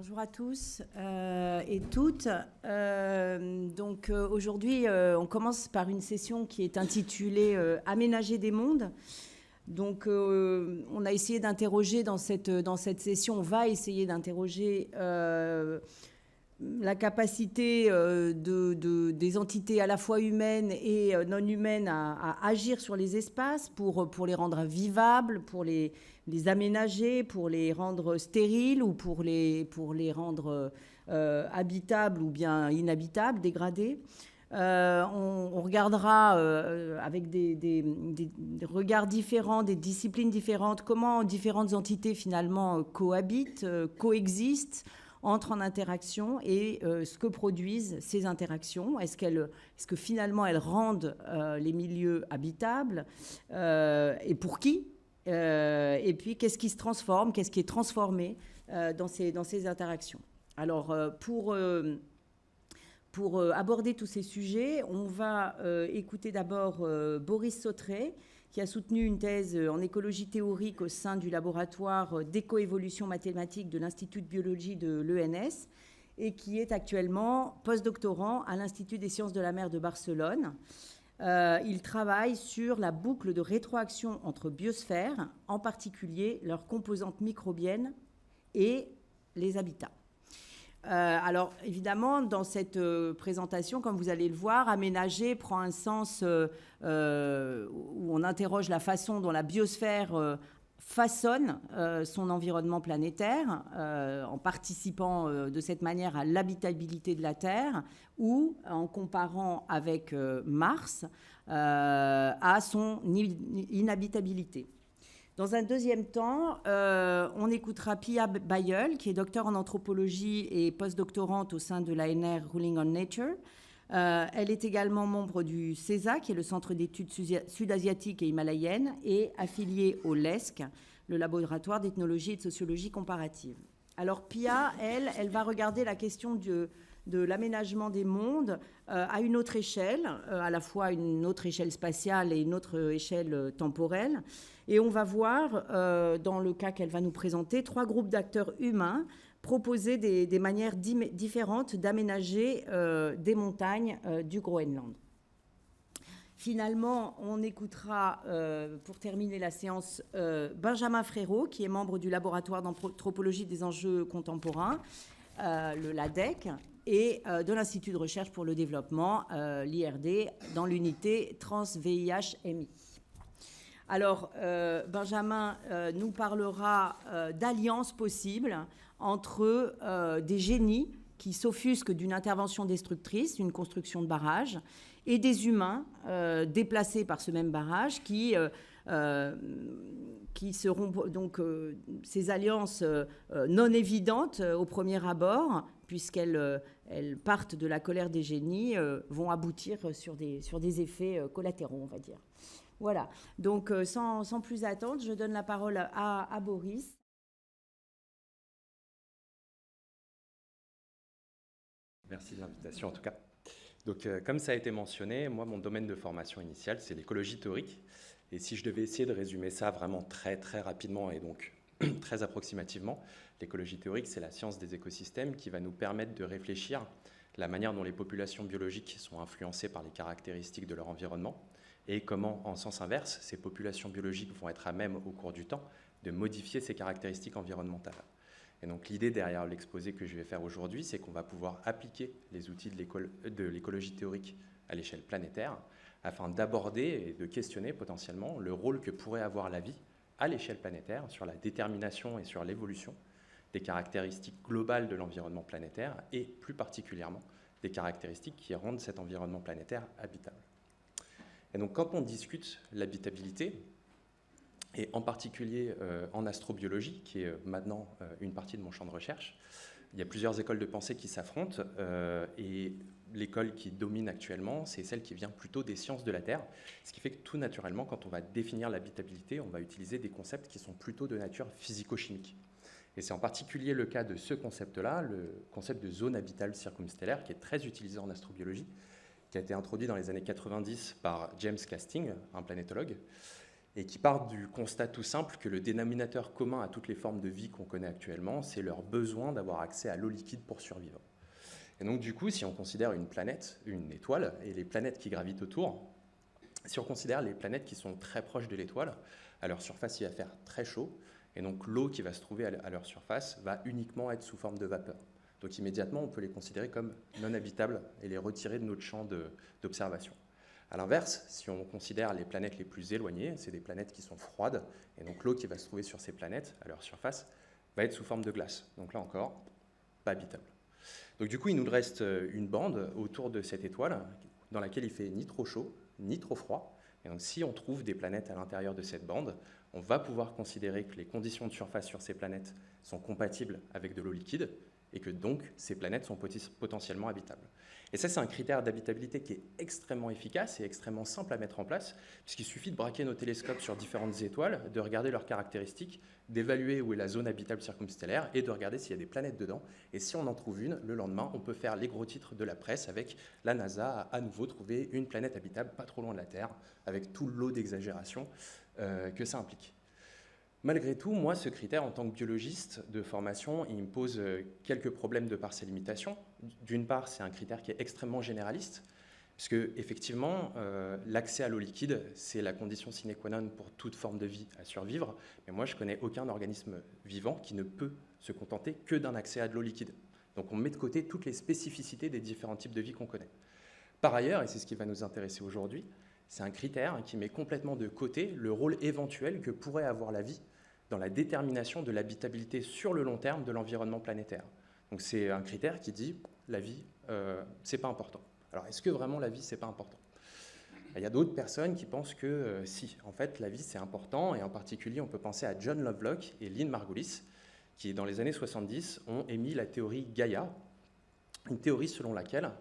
Bonjour à tous et toutes. Aujourd'hui, on commence par une session qui est intitulée Aménager des mondes. Donc, on a essayé d'interroger dans cette session, on va essayer d'interroger la capacité des entités à la fois humaines et non humaines à agir sur les espaces pour les rendre vivables, pour les aménager, pour les rendre stériles ou pour les rendre habitables ou bien inhabitables, dégradés. On regardera avec des regards différents, des disciplines différentes, comment différentes entités finalement cohabitent, coexistent, entrent en interaction et ce que produisent ces interactions. Est-ce que finalement elles rendent les milieux habitables et pour qui et puis qu'est-ce qui se transforme, qu'est-ce qui est transformé dans ces interactions. Alors pour aborder tous ces sujets, on va écouter d'abord Boris Sautré, qui a soutenu une thèse en écologie théorique au sein du laboratoire d'écoévolution mathématique de l'Institut de biologie de l'ENS et qui est actuellement postdoctorant à l'Institut des sciences de la mer de Barcelone. Il travaille sur la boucle de rétroaction entre biosphères, en particulier leurs composantes microbiennes et les habitats. Alors, évidemment, dans cette présentation, comme vous allez le voir, aménager prend un sens où on interroge la façon dont la biosphère façonne son environnement planétaire en participant de cette manière à l'habitabilité de la Terre ou en comparant avec Mars à son inhabitabilité. Dans un deuxième temps, on écoutera Pia Bayeul, qui est docteur en anthropologie et postdoctorante au sein de l'ANR Ruling on Nature. Elle est également membre du CESA, qui est le Centre d'études sud-asiatiques et himalayennes, et affiliée au LESC, le laboratoire d'ethnologie et de sociologie comparative. Alors Pia, elle va regarder la question de l'aménagement des mondes à une autre échelle, à la fois une autre échelle spatiale et une autre échelle temporelle. Et on va voir, dans le cas qu'elle va nous présenter, 3 groupes d'acteurs humains proposer des manières différentes d'aménager des montagnes du Groenland. Finalement, on écoutera, pour terminer la séance, Benjamin Frérot, qui est membre du laboratoire d'anthropologie des enjeux contemporains, le LADEC, et de l'Institut de recherche pour le développement, l'IRD, dans l'unité Trans-VIH-MI. Alors, Benjamin nous parlera d'alliances possibles entre des génies qui s'offusquent d'une intervention destructrice, une construction de barrage, et des humains déplacés par ce même barrage qui seront donc ces alliances non évidentes au premier abord, puisqu'elles partent de la colère des génies, vont aboutir sur des effets collatéraux, on va dire. Voilà, donc sans plus attendre, je donne la parole à Boris. Merci de l'invitation en tout cas. Donc comme ça a été mentionné, moi mon domaine de formation initiale c'est l'écologie théorique. Et si je devais essayer de résumer ça vraiment très très rapidement et donc très approximativement, l'écologie théorique c'est la science des écosystèmes qui va nous permettre de réfléchir la manière dont les populations biologiques sont influencées par les caractéristiques de leur environnement, et comment, en sens inverse, ces populations biologiques vont être à même, au cours du temps, de modifier ces caractéristiques environnementales. Et donc l'idée derrière l'exposé que je vais faire aujourd'hui, c'est qu'on va pouvoir appliquer les outils de l'écologie théorique à l'échelle planétaire, afin d'aborder et de questionner potentiellement le rôle que pourrait avoir la vie à l'échelle planétaire sur la détermination et sur l'évolution des caractéristiques globales de l'environnement planétaire, et plus particulièrement des caractéristiques qui rendent cet environnement planétaire habitable. Et donc quand on discute l'habitabilité, et en particulier en astrobiologie, qui est maintenant une partie de mon champ de recherche, il y a plusieurs écoles de pensée qui s'affrontent, et l'école qui domine actuellement, c'est celle qui vient plutôt des sciences de la Terre, ce qui fait que tout naturellement, quand on va définir l'habitabilité, on va utiliser des concepts qui sont plutôt de nature physico-chimique. Et c'est en particulier le cas de ce concept-là, le concept de zone habitable circumstellaire, qui est très utilisé en astrobiologie, qui a été introduit dans les années 90 par James Casting, un planétologue, et qui part du constat tout simple que le dénominateur commun à toutes les formes de vie qu'on connaît actuellement, c'est leur besoin d'avoir accès à l'eau liquide pour survivre. Et donc du coup, si on considère une planète, une étoile, et les planètes qui gravitent autour, si on considère les planètes qui sont très proches de l'étoile, à leur surface, il va faire très chaud, et donc l'eau qui va se trouver à leur surface va uniquement être sous forme de vapeur. Donc immédiatement, on peut les considérer comme non habitables et les retirer de notre champ d'observation. A l'inverse, si on considère les planètes les plus éloignées, c'est des planètes qui sont froides, et donc l'eau qui va se trouver sur ces planètes, à leur surface, va être sous forme de glace. Donc là encore, pas habitable. Donc du coup, il nous reste une bande autour de cette étoile dans laquelle il fait ni trop chaud, ni trop froid. Et donc si on trouve des planètes à l'intérieur de cette bande, on va pouvoir considérer que les conditions de surface sur ces planètes sont compatibles avec de l'eau liquide, et que donc ces planètes sont potentiellement habitables. Et ça, c'est un critère d'habitabilité qui est extrêmement efficace et extrêmement simple à mettre en place, puisqu'il suffit de braquer nos télescopes sur différentes étoiles, de regarder leurs caractéristiques, d'évaluer où est la zone habitable circumstellaire et de regarder s'il y a des planètes dedans. Et si on en trouve une, le lendemain, on peut faire les gros titres de la presse avec la NASA a à nouveau trouvé une planète habitable pas trop loin de la Terre, avec tout le lot d'exagération que ça implique. Malgré tout, moi, ce critère, en tant que biologiste de formation, il me pose quelques problèmes de par ses limitations. D'une part, c'est un critère qui est extrêmement généraliste, puisque effectivement, l'accès à l'eau liquide, c'est la condition sine qua non pour toute forme de vie à survivre. Mais moi, je ne connais aucun organisme vivant qui ne peut se contenter que d'un accès à de l'eau liquide. Donc on met de côté toutes les spécificités des différents types de vie qu'on connaît. Par ailleurs, et c'est ce qui va nous intéresser aujourd'hui, c'est un critère qui met complètement de côté le rôle éventuel que pourrait avoir la vie dans la détermination de l'habitabilité sur le long terme de l'environnement planétaire. Donc c'est un critère qui dit la vie, c'est pas important. Alors est-ce que vraiment la vie, c'est pas important ? Il y a d'autres personnes qui pensent que si, en fait, la vie, c'est important, et en particulier, on peut penser à John Lovelock et Lynn Margulis, qui, dans les années 70, ont émis la théorie Gaïa, une théorie selon laquelle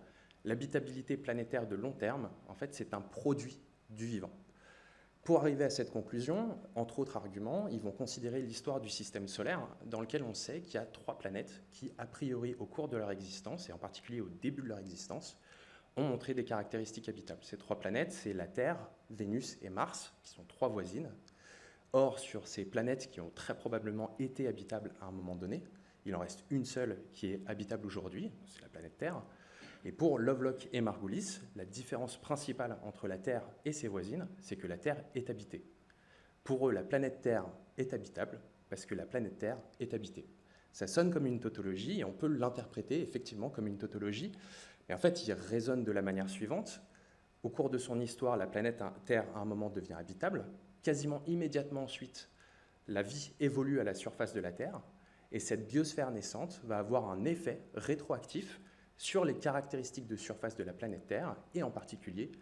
l'habitabilité planétaire de long terme, en fait, c'est un produit du vivant. Pour arriver à cette conclusion, entre autres arguments, ils vont considérer l'histoire du système solaire, dans lequel on sait qu'il y a 3 planètes qui, a priori, au cours de leur existence, et en particulier au début de leur existence, ont montré des caractéristiques habitables. Ces 3 planètes, c'est la Terre, Vénus et Mars, qui sont 3 voisines. Or, sur ces planètes qui ont très probablement été habitables à un moment donné, il en reste une seule qui est habitable aujourd'hui, c'est la planète Terre. Et pour Lovelock et Margulis, la différence principale entre la Terre et ses voisines, c'est que la Terre est habitée. Pour eux, la planète Terre est habitable parce que la planète Terre est habitée. Ça sonne comme une tautologie et on peut l'interpréter effectivement comme une tautologie, mais en fait, il résonne de la manière suivante. Au cours de son histoire, la planète Terre, à un moment, devient habitable. Quasiment immédiatement ensuite, la vie évolue à la surface de la Terre, et cette biosphère naissante va avoir un effet rétroactif sur les caractéristiques de surface de la planète Terre, et en particulier,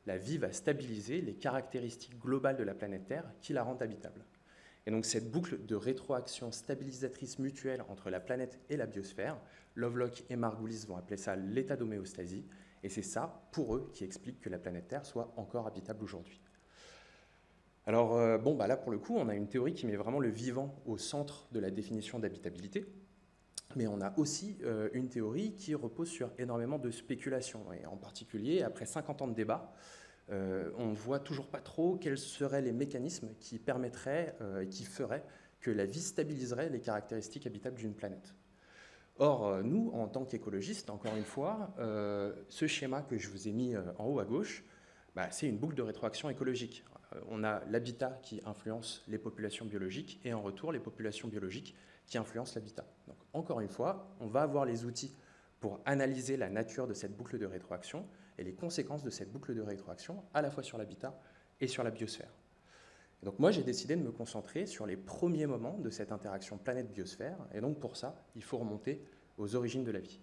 la vie va stabiliser les caractéristiques globales de la planète Terre qui la rendent habitable. Et donc cette boucle de rétroaction stabilisatrice mutuelle entre la planète et la biosphère, Lovelock et Margulis vont appeler ça l'état d'homéostasie, et c'est ça, pour eux, qui explique que la planète Terre soit encore habitable aujourd'hui. Alors, là, pour le coup, on a une théorie qui met vraiment le vivant au centre de la définition d'habitabilité, mais on a aussi une théorie qui repose sur énormément de spéculations, et en particulier, après 50 ans de débat, on ne voit toujours pas trop quels seraient les mécanismes qui permettraient et qui feraient que la vie stabiliserait les caractéristiques habitables d'une planète. Or, nous, en tant qu'écologistes, encore une fois, ce schéma que je vous ai mis en haut à gauche, c'est une boucle de rétroaction écologique. On a l'habitat qui influence les populations biologiques et en retour, les populations biologiques qui influencent l'habitat. Donc, encore une fois, on va avoir les outils pour analyser la nature de cette boucle de rétroaction et les conséquences de cette boucle de rétroaction à la fois sur l'habitat et sur la biosphère. Et donc moi, j'ai décidé de me concentrer sur les premiers moments de cette interaction planète-biosphère, et donc pour ça, il faut remonter aux origines de la vie.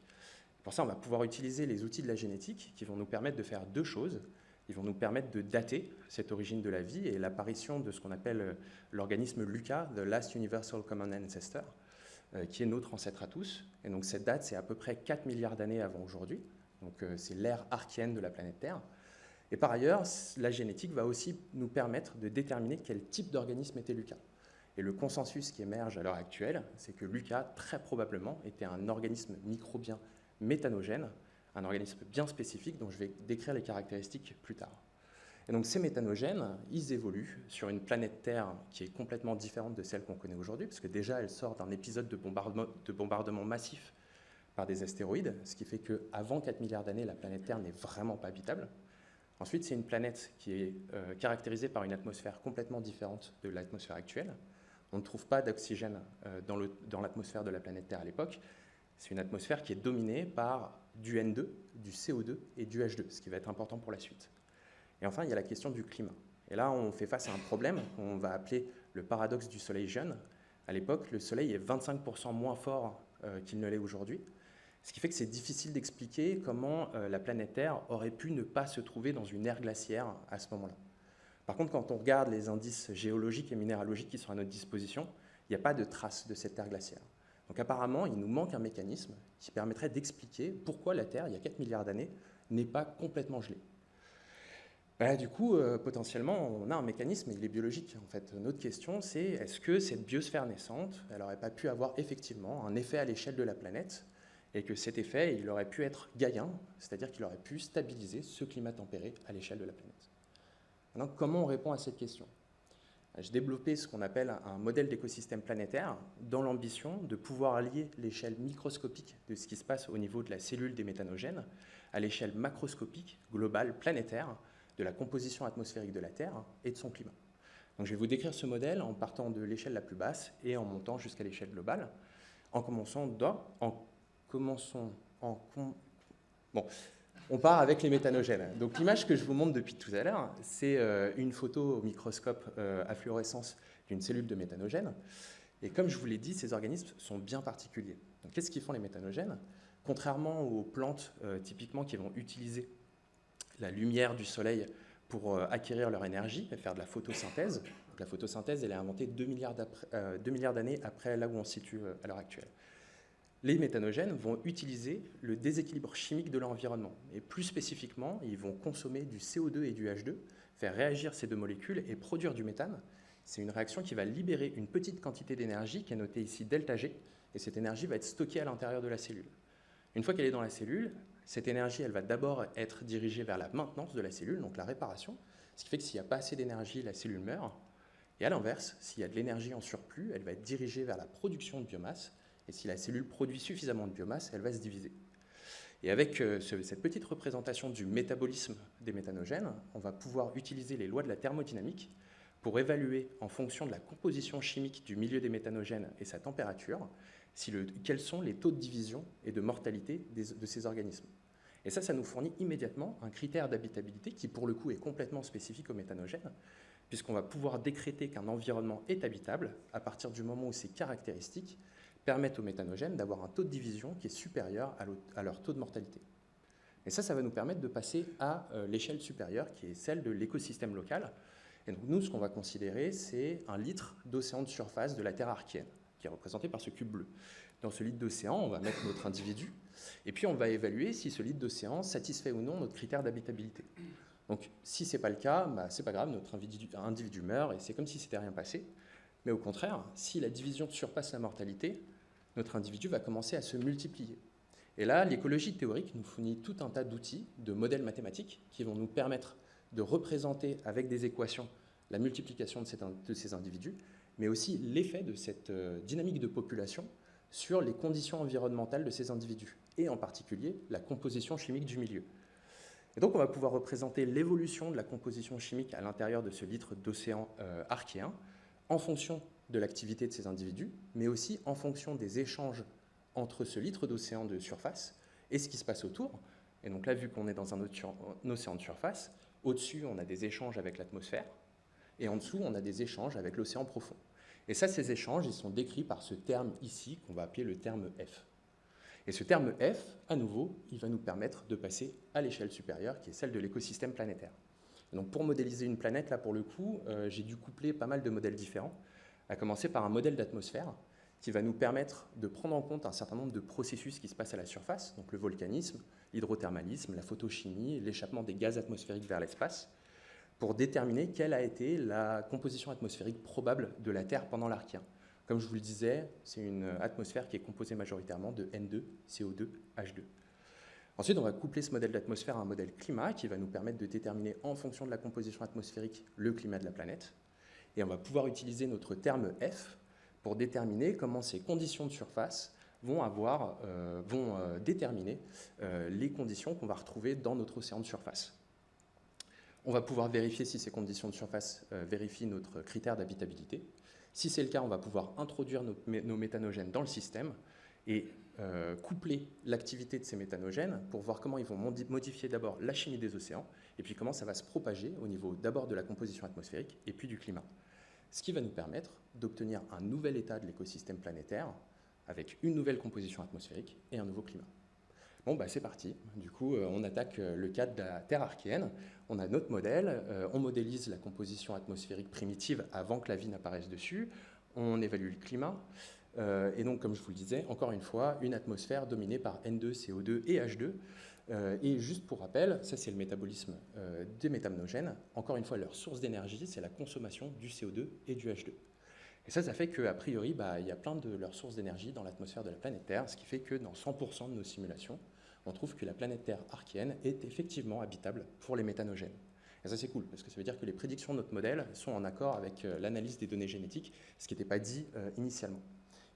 Pour ça, on va pouvoir utiliser les outils de la génétique qui vont nous permettre de faire 2 choses. Ils vont nous permettre de dater cette origine de la vie et l'apparition de ce qu'on appelle l'organisme LUCA, The Last Universal Common Ancestor, qui est notre ancêtre à tous. Et donc cette date, c'est à peu près 4 milliards d'années avant aujourd'hui. Donc c'est l'ère archéenne de la planète Terre. Et par ailleurs, la génétique va aussi nous permettre de déterminer quel type d'organisme était LUCA. Et le consensus qui émerge à l'heure actuelle, c'est que LUCA, très probablement, était un organisme microbien méthanogène, un organisme bien spécifique dont je vais décrire les caractéristiques plus tard. Et donc ces méthanogènes, ils évoluent sur une planète Terre qui est complètement différente de celle qu'on connaît aujourd'hui, parce que déjà elle sort d'un épisode de bombardement massif par des astéroïdes, ce qui fait qu'avant 4 milliards d'années, la planète Terre n'est vraiment pas habitable. Ensuite, c'est une planète qui est caractérisée par une atmosphère complètement différente de l'atmosphère actuelle. On ne trouve pas d'oxygène dans l'atmosphère de la planète Terre à l'époque. C'est une atmosphère qui est dominée par du N2, du CO2 et du H2, ce qui va être important pour la suite. Et enfin, il y a la question du climat. Et là, on fait face à un problème qu'on va appeler le paradoxe du Soleil jeune. À l'époque, le Soleil est 25% moins fort qu'il ne l'est aujourd'hui, ce qui fait que c'est difficile d'expliquer comment la planète Terre aurait pu ne pas se trouver dans une ère glaciaire à ce moment-là. Par contre, quand on regarde les indices géologiques et minéralogiques qui sont à notre disposition, il n'y a pas de traces de cette ère glaciaire. Donc apparemment, il nous manque un mécanisme qui permettrait d'expliquer pourquoi la Terre, il y a 4 milliards d'années, n'est pas complètement gelée. Du coup, potentiellement, on a un mécanisme, et il est biologique. En fait, notre question, c'est est-ce que cette biosphère naissante, elle n'aurait pas pu avoir effectivement un effet à l'échelle de la planète, et que cet effet, il aurait pu être gaïen, c'est-à-dire qu'il aurait pu stabiliser ce climat tempéré à l'échelle de la planète. Maintenant, comment on répond à cette question ? J'ai développé ce qu'on appelle un modèle d'écosystème planétaire dans l'ambition de pouvoir lier l'échelle microscopique de ce qui se passe au niveau de la cellule des méthanogènes à l'échelle macroscopique, globale, planétaire, de la composition atmosphérique de la Terre et de son climat. Donc je vais vous décrire ce modèle en partant de l'échelle la plus basse et en montant jusqu'à l'échelle globale, en commençant on part avec les méthanogènes. Donc l'image que je vous montre depuis tout à l'heure, c'est une photo au microscope à fluorescence d'une cellule de méthanogènes. Et comme je vous l'ai dit, ces organismes sont bien particuliers. Donc qu'est-ce qu'ils font les méthanogènes ? Contrairement aux plantes typiquement qui vont utiliser la lumière du soleil pour acquérir leur énergie et faire de la photosynthèse. Donc, la photosynthèse, elle est inventée 2 milliards d'années après là où on se situe à l'heure actuelle. Les méthanogènes vont utiliser le déséquilibre chimique de l'environnement. Et plus spécifiquement, ils vont consommer du CO2 et du H2, faire réagir ces deux molécules et produire du méthane. C'est une réaction qui va libérer une petite quantité d'énergie qui est notée ici ΔG, et cette énergie va être stockée à l'intérieur de la cellule. Une fois qu'elle est dans la cellule, cette énergie, elle va d'abord être dirigée vers la maintenance de la cellule, donc la réparation, ce qui fait que s'il n'y a pas assez d'énergie, la cellule meurt. Et à l'inverse, s'il y a de l'énergie en surplus, elle va être dirigée vers la production de biomasse, et si la cellule produit suffisamment de biomasse, elle va se diviser. Et avec cette petite représentation du métabolisme des méthanogènes, on va pouvoir utiliser les lois de la thermodynamique pour évaluer, en fonction de la composition chimique du milieu des méthanogènes et sa température, quels sont les taux de division et de mortalité de ces organismes. Et ça nous fournit immédiatement un critère d'habitabilité qui, pour le coup, est complètement spécifique aux méthanogènes, puisqu'on va pouvoir décréter qu'un environnement est habitable à partir du moment où ces caractéristiques permettent aux méthanogènes d'avoir un taux de division qui est supérieur à leur taux de mortalité. Et ça va nous permettre de passer à l'échelle supérieure, qui est celle de l'écosystème local. Et donc nous, ce qu'on va considérer, c'est un litre d'océan de surface de la Terre archéenne, qui est représenté par ce cube bleu. Dans ce litre d'océan, on va mettre notre individu, et puis on va évaluer si ce litre d'océan satisfait ou non notre critère d'habitabilité. Donc si ce n'est pas le cas, ce n'est pas grave, notre individu meurt, et c'est comme si ce n'était rien passé. Mais au contraire, si la division surpasse la mortalité, notre individu va commencer à se multiplier. Et là, l'écologie théorique nous fournit tout un tas d'outils, de modèles mathématiques, qui vont nous permettre de représenter avec des équations la multiplication de ces individus, mais aussi l'effet de cette dynamique de population sur les conditions environnementales de ces individus, et en particulier la composition chimique du milieu. Et donc on va pouvoir représenter l'évolution de la composition chimique à l'intérieur de ce litre d'océan archéen, en fonction de l'activité de ces individus, mais aussi en fonction des échanges entre ce litre d'océan de surface et ce qui se passe autour. Et donc là, vu qu'on est dans un océan de surface, au-dessus, on a des échanges avec l'atmosphère, et en dessous, on a des échanges avec l'océan profond. Et ça, ces échanges, ils sont décrits par ce terme ici, qu'on va appeler le terme F. Et ce terme F, à nouveau, il va nous permettre de passer à l'échelle supérieure, qui est celle de l'écosystème planétaire. Et donc pour modéliser une planète, là pour le coup, j'ai dû coupler pas mal de modèles différents, à commencer par un modèle d'atmosphère qui va nous permettre de prendre en compte un certain nombre de processus qui se passent à la surface, donc le volcanisme, l'hydrothermalisme, la photochimie, l'échappement des gaz atmosphériques vers l'espace, pour déterminer quelle a été la composition atmosphérique probable de la Terre pendant l'Archéen. Comme je vous le disais, c'est une atmosphère qui est composée majoritairement de N2, CO2, H2. Ensuite, on va coupler ce modèle d'atmosphère à un modèle climat qui va nous permettre de déterminer en fonction de la composition atmosphérique le climat de la planète. Et on va pouvoir utiliser notre terme F pour déterminer comment ces conditions de surface vont déterminer les conditions qu'on va retrouver dans notre océan de surface. On va pouvoir vérifier si ces conditions de surface vérifient notre critère d'habitabilité. Si c'est le cas, on va pouvoir introduire nos méthanogènes dans le système et coupler l'activité de ces méthanogènes pour voir comment ils vont modifier d'abord la chimie des océans et puis comment ça va se propager au niveau d'abord de la composition atmosphérique et puis du climat. Ce qui va nous permettre d'obtenir un nouvel état de l'écosystème planétaire avec une nouvelle composition atmosphérique et un nouveau climat. Bon, bah, c'est parti. Du coup, on attaque le cadre de la Terre archéenne. On a notre modèle, on modélise la composition atmosphérique primitive avant que la vie n'apparaisse dessus, on évalue le climat, et donc, comme je vous le disais, encore une fois, une atmosphère dominée par N2, CO2 et H2. Et juste pour rappel, ça c'est le métabolisme des méthanogènes. Encore une fois, leur source d'énergie, c'est la consommation du CO2 et du H2. Et ça fait qu'a priori, il y a plein de leurs sources d'énergie dans l'atmosphère de la planète Terre, ce qui fait que dans 100% de nos simulations, on trouve que la planète Terre archéenne est effectivement habitable pour les méthanogènes. Et ça c'est cool, parce que ça veut dire que les prédictions de notre modèle sont en accord avec l'analyse des données génétiques, ce qui n'était pas dit initialement.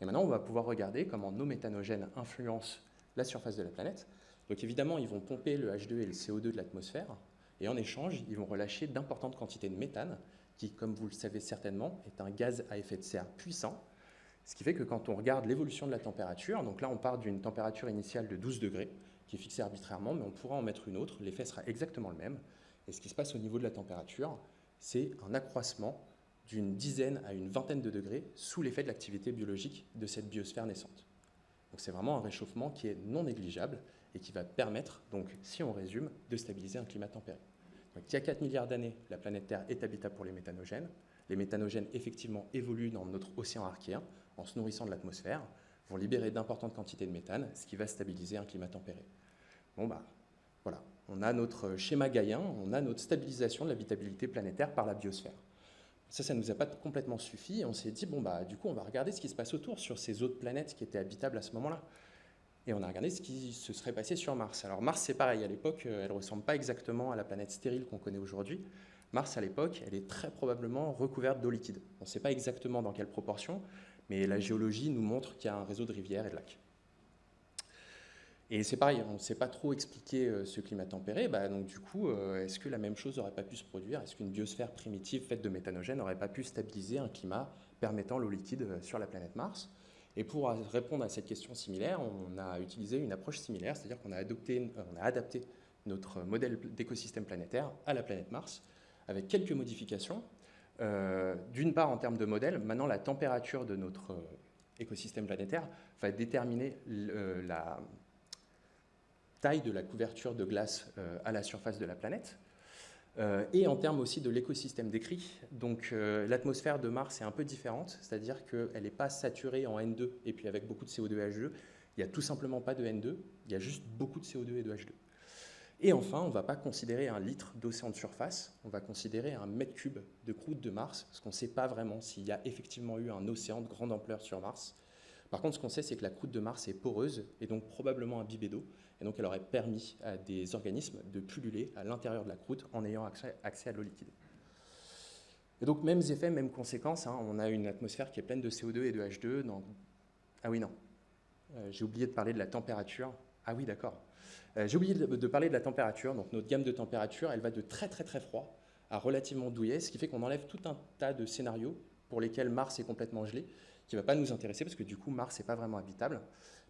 Et maintenant, on va pouvoir regarder comment nos méthanogènes influencent la surface de la planète. Donc évidemment, ils vont pomper le H2 et le CO2 de l'atmosphère, et en échange, ils vont relâcher d'importantes quantités de méthane, qui, comme vous le savez certainement, est un gaz à effet de serre puissant, ce qui fait que quand on regarde l'évolution de la température, donc là on part d'une température initiale de 12 degrés, qui est fixée arbitrairement, mais on pourra en mettre une autre, l'effet sera exactement le même, et ce qui se passe au niveau de la température, c'est un accroissement d'une dizaine à une vingtaine de degrés sous l'effet de l'activité biologique de cette biosphère naissante. Donc c'est vraiment un réchauffement qui est non négligeable et qui va permettre, donc, si on résume, de stabiliser un climat tempéré. Donc, il y a 4 milliards d'années, la planète Terre est habitable pour les méthanogènes. Les méthanogènes, effectivement, évoluent dans notre océan archéen en se nourrissant de l'atmosphère, vont libérer d'importantes quantités de méthane, ce qui va stabiliser un climat tempéré. Bon, voilà, on a notre schéma gaïen, on a notre stabilisation de l'habitabilité planétaire par la biosphère. Ça ne nous a pas complètement suffi, et on s'est dit, du coup, on va regarder ce qui se passe autour sur ces autres planètes qui étaient habitables à ce moment-là. Et on a regardé ce qui se serait passé sur Mars. Alors Mars, c'est pareil, à l'époque, elle ne ressemble pas exactement à la planète stérile qu'on connaît aujourd'hui. Mars, à l'époque, elle est très probablement recouverte d'eau liquide. On ne sait pas exactement dans quelle proportion, mais la géologie nous montre qu'il y a un réseau de rivières et de lacs. Et c'est pareil, on ne sait pas trop expliquer ce climat tempéré, donc du coup, est-ce que la même chose n'aurait pas pu se produire? Est-ce qu'une biosphère primitive faite de méthanogènes n'aurait pas pu stabiliser un climat permettant l'eau liquide sur la planète Mars? Et pour répondre à cette question similaire, on a utilisé une approche similaire, c'est-à-dire qu'on a adapté notre modèle d'écosystème planétaire à la planète Mars, avec quelques modifications. D'une part, en termes de modèle, maintenant la température de notre écosystème planétaire va déterminer la taille de la couverture de glace à la surface de la planète. Et en termes aussi de l'écosystème décrit, donc l'atmosphère de Mars est un peu différente, c'est-à-dire qu'elle n'est pas saturée en N2 et puis avec beaucoup de CO2 et H2, il n'y a tout simplement pas de N2, il y a juste beaucoup de CO2 et de H2. Et enfin, on ne va pas considérer un litre d'océan de surface, on va considérer un mètre cube de croûte de Mars, parce qu'on ne sait pas vraiment s'il y a effectivement eu un océan de grande ampleur sur Mars. Par contre, ce qu'on sait, c'est que la croûte de Mars est poreuse et donc probablement imbibée d'eau. Et donc, elle aurait permis à des organismes de pulluler à l'intérieur de la croûte en ayant accès à l'eau liquide. Et donc, mêmes effets, mêmes conséquences. On a une atmosphère qui est pleine de CO2 et de H2. Ah oui, non. J'ai oublié de parler de la température. Ah oui, d'accord. J'ai oublié de parler de la température. Donc, notre gamme de température, elle va de très, très, très froid à relativement douillet, ce qui fait qu'on enlève tout un tas de scénarios pour lesquels Mars est complètement gelé, qui ne va pas nous intéresser parce que du coup, Mars n'est pas vraiment habitable.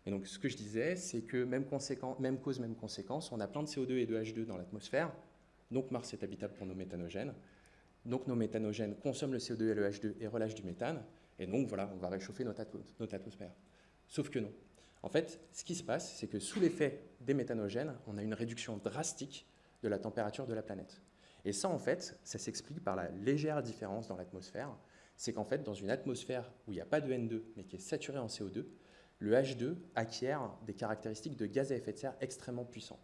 Et donc, ce que je disais, c'est que même cause, même conséquence, on a plein de CO2 et de H2 dans l'atmosphère, donc Mars est habitable pour nos méthanogènes. Donc, nos méthanogènes consomment le CO2 et le H2 et relâchent du méthane, et donc voilà, on va réchauffer notre atmosphère. Sauf que non. En fait, ce qui se passe, c'est que sous l'effet des méthanogènes, on a une réduction drastique de la température de la planète. Et ça, en fait, ça s'explique par la légère différence dans l'atmosphère. C'est qu'en fait, dans une atmosphère où il n'y a pas de N2, mais qui est saturée en CO2, le H2 acquiert des caractéristiques de gaz à effet de serre extrêmement puissants.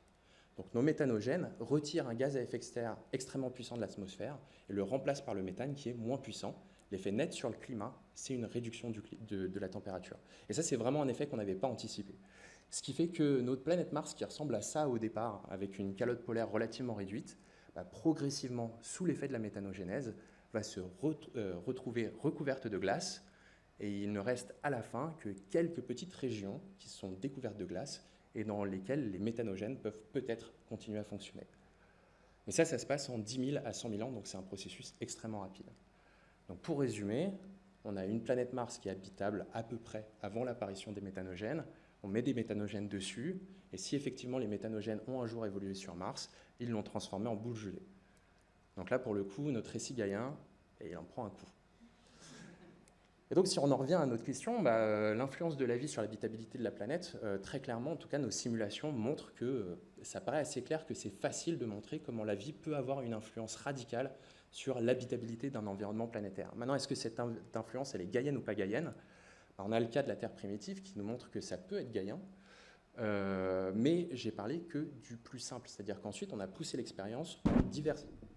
Donc nos méthanogènes retirent un gaz à effet de serre extrêmement puissant de l'atmosphère et le remplacent par le méthane qui est moins puissant. L'effet net sur le climat, c'est une réduction de la température. Et ça, c'est vraiment un effet qu'on n'avait pas anticipé. Ce qui fait que notre planète Mars, qui ressemble à ça au départ, avec une calotte polaire relativement réduite, progressivement, sous l'effet de la méthanogénèse, va se retrouver recouverte de glace, et il ne reste à la fin que quelques petites régions qui sont découvertes de glace et dans lesquelles les méthanogènes peuvent peut-être continuer à fonctionner. Mais ça se passe en 10 000 à 100 000 ans, donc c'est un processus extrêmement rapide. Donc pour résumer, on a une planète Mars qui est habitable à peu près avant l'apparition des méthanogènes. On met des méthanogènes dessus, et si effectivement les méthanogènes ont un jour évolué sur Mars, ils l'ont transformé en boule gelée. Donc là, pour le coup, notre récit gaïen, il en prend un coup. Et donc, si on en revient à notre question, l'influence de la vie sur l'habitabilité de la planète, très clairement, en tout cas, nos simulations montrent que ça paraît assez clair que c'est facile de montrer comment la vie peut avoir une influence radicale sur l'habitabilité d'un environnement planétaire. Maintenant, est-ce que cette influence, elle est gaïenne ou pas gaïenne? On a le cas de la Terre primitive qui nous montre que ça peut être gaïen, mais j'ai parlé que du plus simple, c'est-à-dire qu'ensuite, on a poussé l'expérience en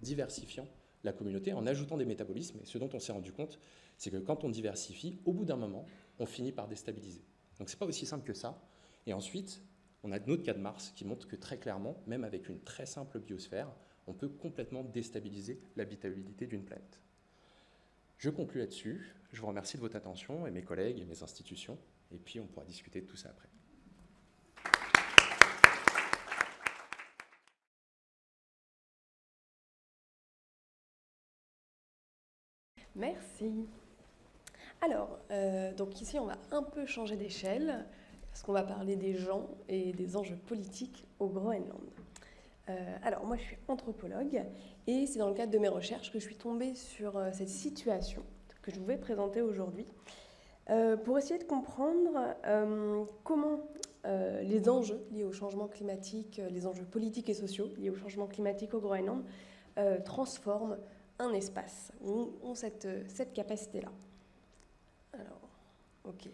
diversifiant la communauté, en ajoutant des métabolismes, et ce dont on s'est rendu compte, c'est que quand on diversifie, au bout d'un moment, on finit par déstabiliser. Donc c'est pas aussi simple que ça. Et ensuite, on a notre cas de Mars qui montre que très clairement, même avec une très simple biosphère, on peut complètement déstabiliser l'habitabilité d'une planète. Je conclue là-dessus. Je vous remercie de votre attention, et mes collègues et mes institutions, et puis on pourra discuter de tout ça après. Merci. Alors, donc ici, on va un peu changer d'échelle, parce qu'on va parler des gens et des enjeux politiques au Groenland. Alors, moi, je suis anthropologue, et c'est dans le cadre de mes recherches que je suis tombée sur cette situation que je vais présenter aujourd'hui, pour essayer de comprendre comment les enjeux liés au changement climatique, les enjeux politiques et sociaux liés au changement climatique au Groenland, transforment un espace, ont cette capacité-là. Alors, ok.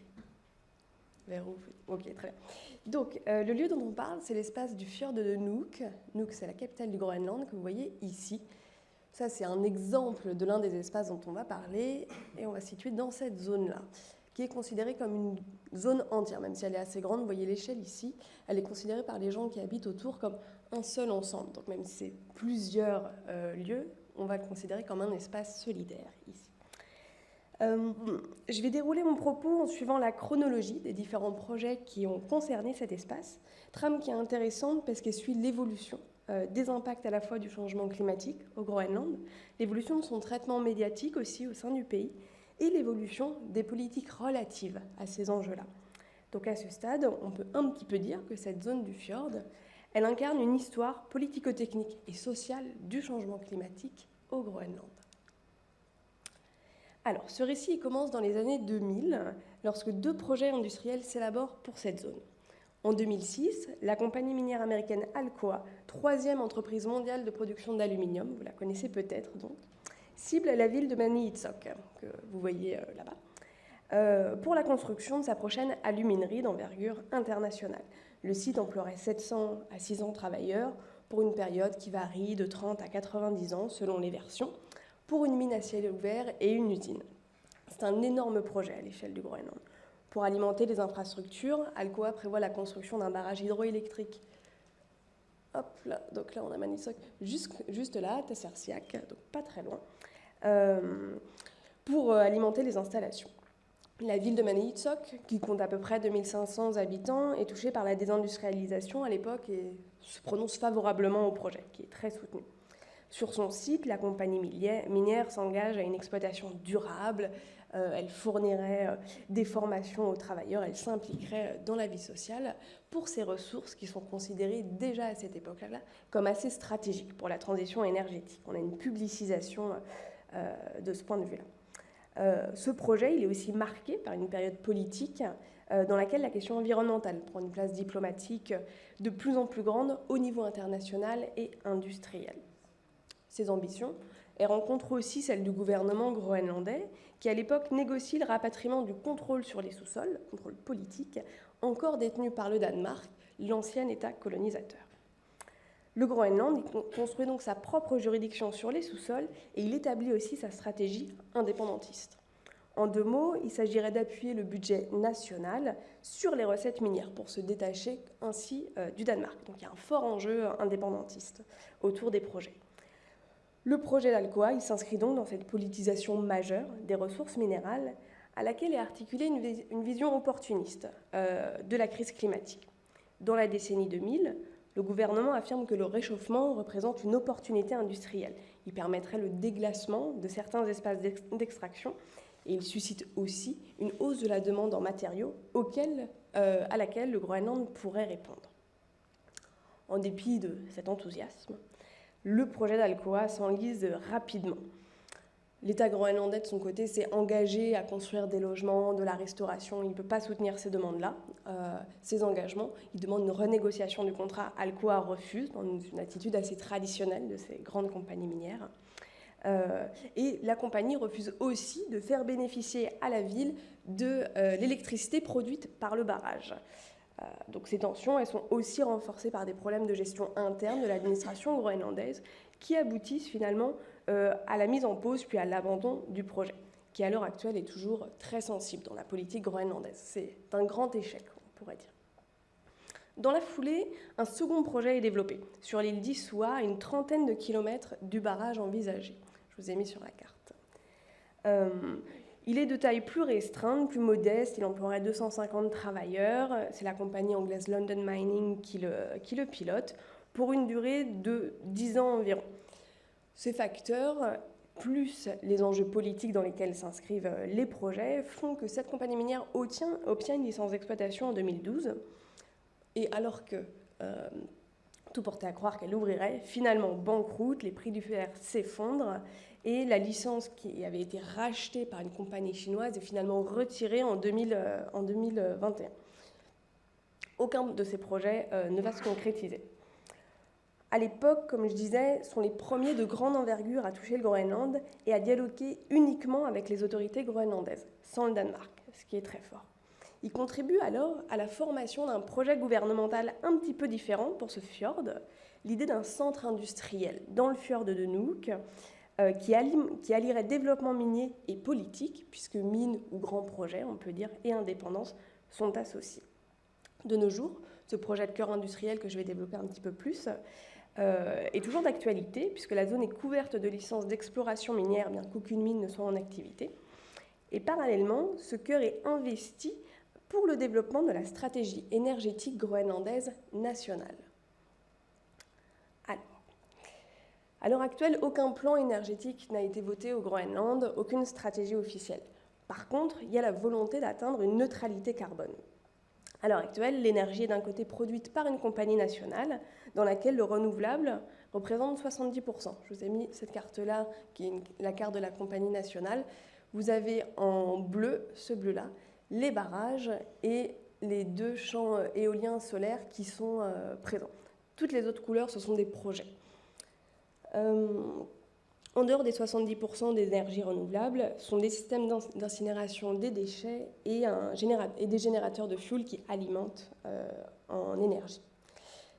Vers où? Ok, très bien. Donc, le lieu dont on parle, c'est l'espace du fjord de Nuuk. Nuuk, c'est la capitale du Groenland, que vous voyez ici. Ça, c'est un exemple de l'un des espaces dont on va parler, et on va se situer dans cette zone-là, qui est considérée comme une zone entière, même si elle est assez grande. Vous voyez l'échelle ici, elle est considérée par les gens qui habitent autour comme un seul ensemble. Donc, même si c'est plusieurs lieux, on va le considérer comme un espace solidaire ici. Je vais dérouler mon propos en suivant la chronologie des différents projets qui ont concerné cet espace. Trame qui est intéressante parce qu'elle suit l'évolution des impacts à la fois du changement climatique au Groenland, l'évolution de son traitement médiatique aussi au sein du pays, et l'évolution des politiques relatives à ces enjeux-là. Donc à ce stade, on peut un petit peu dire que cette zone du fjord, elle incarne une histoire politico-technique et sociale du changement climatique au Groenland. Alors, ce récit commence dans les années 2000, lorsque 2 projets industriels s'élaborent pour cette zone. En 2006, la compagnie minière américaine Alcoa, 3e entreprise mondiale de production d'aluminium, vous la connaissez peut-être donc, cible la ville de Maniitsoq, que vous voyez là-bas, pour la construction de sa prochaine aluminerie d'envergure internationale. Le site emploierait 700 à 600 travailleurs pour une période qui varie de 30 à 90 ans selon les versions, pour une mine à ciel ouvert et une usine. C'est un énorme projet à l'échelle du Groenland. Pour alimenter les infrastructures, Alcoa prévoit la construction d'un barrage hydroélectrique. Hop là, donc là on a Maniitsoq juste là, à Tassersiaq, donc pas très loin, pour alimenter les installations. La ville de Maniitsoq, qui compte à peu près 2500 habitants, est touchée par la désindustrialisation à l'époque et se prononce favorablement au projet, qui est très soutenu. Sur son site, la compagnie minière s'engage à une exploitation durable, elle fournirait des formations aux travailleurs, elle s'impliquerait dans la vie sociale pour ces ressources qui sont considérées déjà à cette époque-là comme assez stratégiques pour la transition énergétique. On a une publicisation de ce point de vue-là. Ce projet, il est aussi marqué par une période politique dans laquelle la question environnementale prend une place diplomatique de plus en plus grande au niveau international et industriel. Ces ambitions, elles rencontrent aussi celles du gouvernement groenlandais, qui à l'époque négocie le rapatriement du contrôle sur les sous-sols, contrôle politique, encore détenu par le Danemark, l'ancien État colonisateur. Le Groenland construit donc sa propre juridiction sur les sous-sols et il établit aussi sa stratégie indépendantiste. En 2 mots, il s'agirait d'appuyer le budget national sur les recettes minières pour se détacher ainsi du Danemark. Donc il y a un fort enjeu indépendantiste autour des projets. Le projet d'Alcoa, il s'inscrit donc dans cette politisation majeure des ressources minérales à laquelle est articulée une vision opportuniste de la crise climatique. Dans la décennie 2000, le gouvernement affirme que le réchauffement représente une opportunité industrielle. Il permettrait le déglacement de certains espaces d'extraction et il suscite aussi une hausse de la demande en matériaux à laquelle le Groenland pourrait répondre. En dépit de cet enthousiasme, le projet d'Alcoa s'enlise rapidement. L'État groenlandais, de son côté, s'est engagé à construire des logements, de la restauration. Il ne peut pas soutenir ces demandes-là, ces engagements. Il demande une renégociation du contrat. Alcoa refuse, dans une attitude assez traditionnelle de ces grandes compagnies minières. Et la compagnie refuse aussi de faire bénéficier à la ville de l'électricité produite par le barrage. Donc ces tensions, elles sont aussi renforcées par des problèmes de gestion interne de l'administration groenlandaise qui aboutissent finalement à la mise en pause puis à l'abandon du projet, qui à l'heure actuelle est toujours très sensible dans la politique groenlandaise. C'est un grand échec, on pourrait dire. Dans la foulée, un second projet est développé sur l'île d'Issoua, à une trentaine de kilomètres du barrage envisagé. Je vous ai mis sur la carte. Il est de taille plus restreinte, plus modeste, il emploierait 250 travailleurs. C'est la compagnie anglaise London Mining qui le pilote pour une durée de 10 ans environ. Ces facteurs, plus les enjeux politiques dans lesquels s'inscrivent les projets, font que cette compagnie minière obtient une licence d'exploitation en 2012. Et alors que tout portait à croire qu'elle ouvrirait, finalement banqueroute, les prix du fer s'effondrent et la licence qui avait été rachetée par une compagnie chinoise est finalement retirée en 2021. Aucun de ces projets ne va se concrétiser. À l'époque, comme je disais, sont les premiers de grande envergure à toucher le Groenland et à dialoguer uniquement avec les autorités groenlandaises, sans le Danemark, ce qui est très fort. Ils contribuent alors à la formation d'un projet gouvernemental un petit peu différent pour ce fjord, l'idée d'un centre industriel dans le fjord de Nuuk, qui allierait développement minier et politique, puisque mines ou grands projets, on peut dire, et indépendance sont associés. De nos jours, ce projet de cœur industriel que je vais développer un petit peu plus est toujours d'actualité, puisque la zone est couverte de licences d'exploration minière, bien qu'aucune mine ne soit en activité. Et parallèlement, ce cœur est investi pour le développement de la stratégie énergétique groenlandaise nationale. À l'heure actuelle, aucun plan énergétique n'a été voté au Groenland, aucune stratégie officielle. Par contre, il y a la volonté d'atteindre une neutralité carbone. À l'heure actuelle, l'énergie est d'un côté produite par une compagnie nationale dans laquelle le renouvelable représente 70%. Je vous ai mis cette carte-là, qui est la carte de la compagnie nationale. Vous avez en bleu, ce bleu-là, les barrages et les 2 champs éoliens solaires qui sont présents. Toutes les autres couleurs, ce sont des projets. En dehors des 70% d'énergie renouvelable, sont des systèmes d'incinération des déchets et des générateurs de fuel qui alimentent en énergie.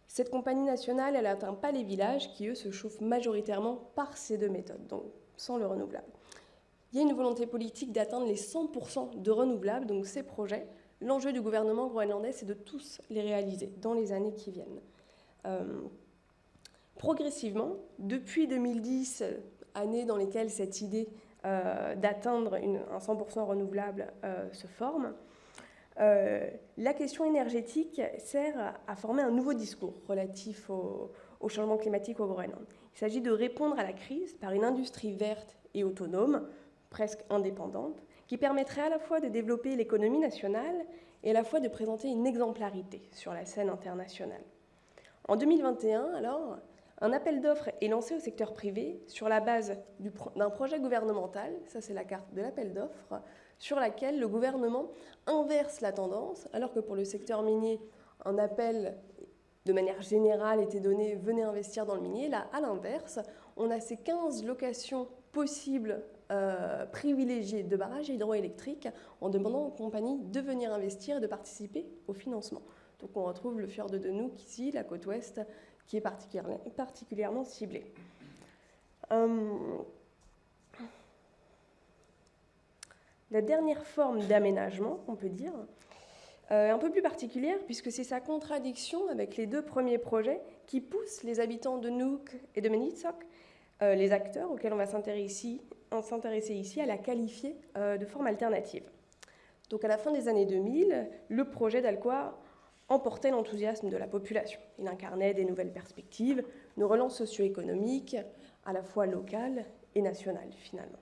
Cette compagnie nationale, elle n'atteint pas les villages qui, eux, se chauffent majoritairement par ces 2 méthodes, donc sans le renouvelable. Il y a une volonté politique d'atteindre les 100% de renouvelables, donc ces projets. L'enjeu du gouvernement groenlandais, c'est de tous les réaliser dans les années qui viennent. Progressivement, depuis 2010, année dans lesquelles cette idée d'atteindre un 100% renouvelable se forme, la question énergétique sert à former un nouveau discours relatif au changement climatique au Groenland. Il s'agit de répondre à la crise par une industrie verte et autonome, presque indépendante, qui permettrait à la fois de développer l'économie nationale et à la fois de présenter une exemplarité sur la scène internationale. En 2021, alors, un appel d'offres est lancé au secteur privé sur la base d'un projet gouvernemental, ça c'est la carte de l'appel d'offres, sur laquelle le gouvernement inverse la tendance, alors que pour le secteur minier, un appel de manière générale était donné « venez investir dans le minier ». Là, à l'inverse, on a ces 15 locations possibles privilégiées de barrages hydroélectriques en demandant aux compagnies de venir investir et de participer au financement. Donc on retrouve le fjord de Nuuk ici, la côte ouest, qui est particulièrement ciblée. la dernière forme d'aménagement, on peut dire, un peu plus particulière, puisque c'est sa contradiction avec les deux premiers projets qui poussent les habitants de Nuuk et de Maniitsoq, les acteurs auxquels on va s'intéresser ici, à la qualifier de forme alternative. Donc à la fin des années 2000, le projet d'Alcoa emportait l'enthousiasme de la population. Il incarnait des nouvelles perspectives, une relance socio-économique, à la fois locale et nationale, finalement.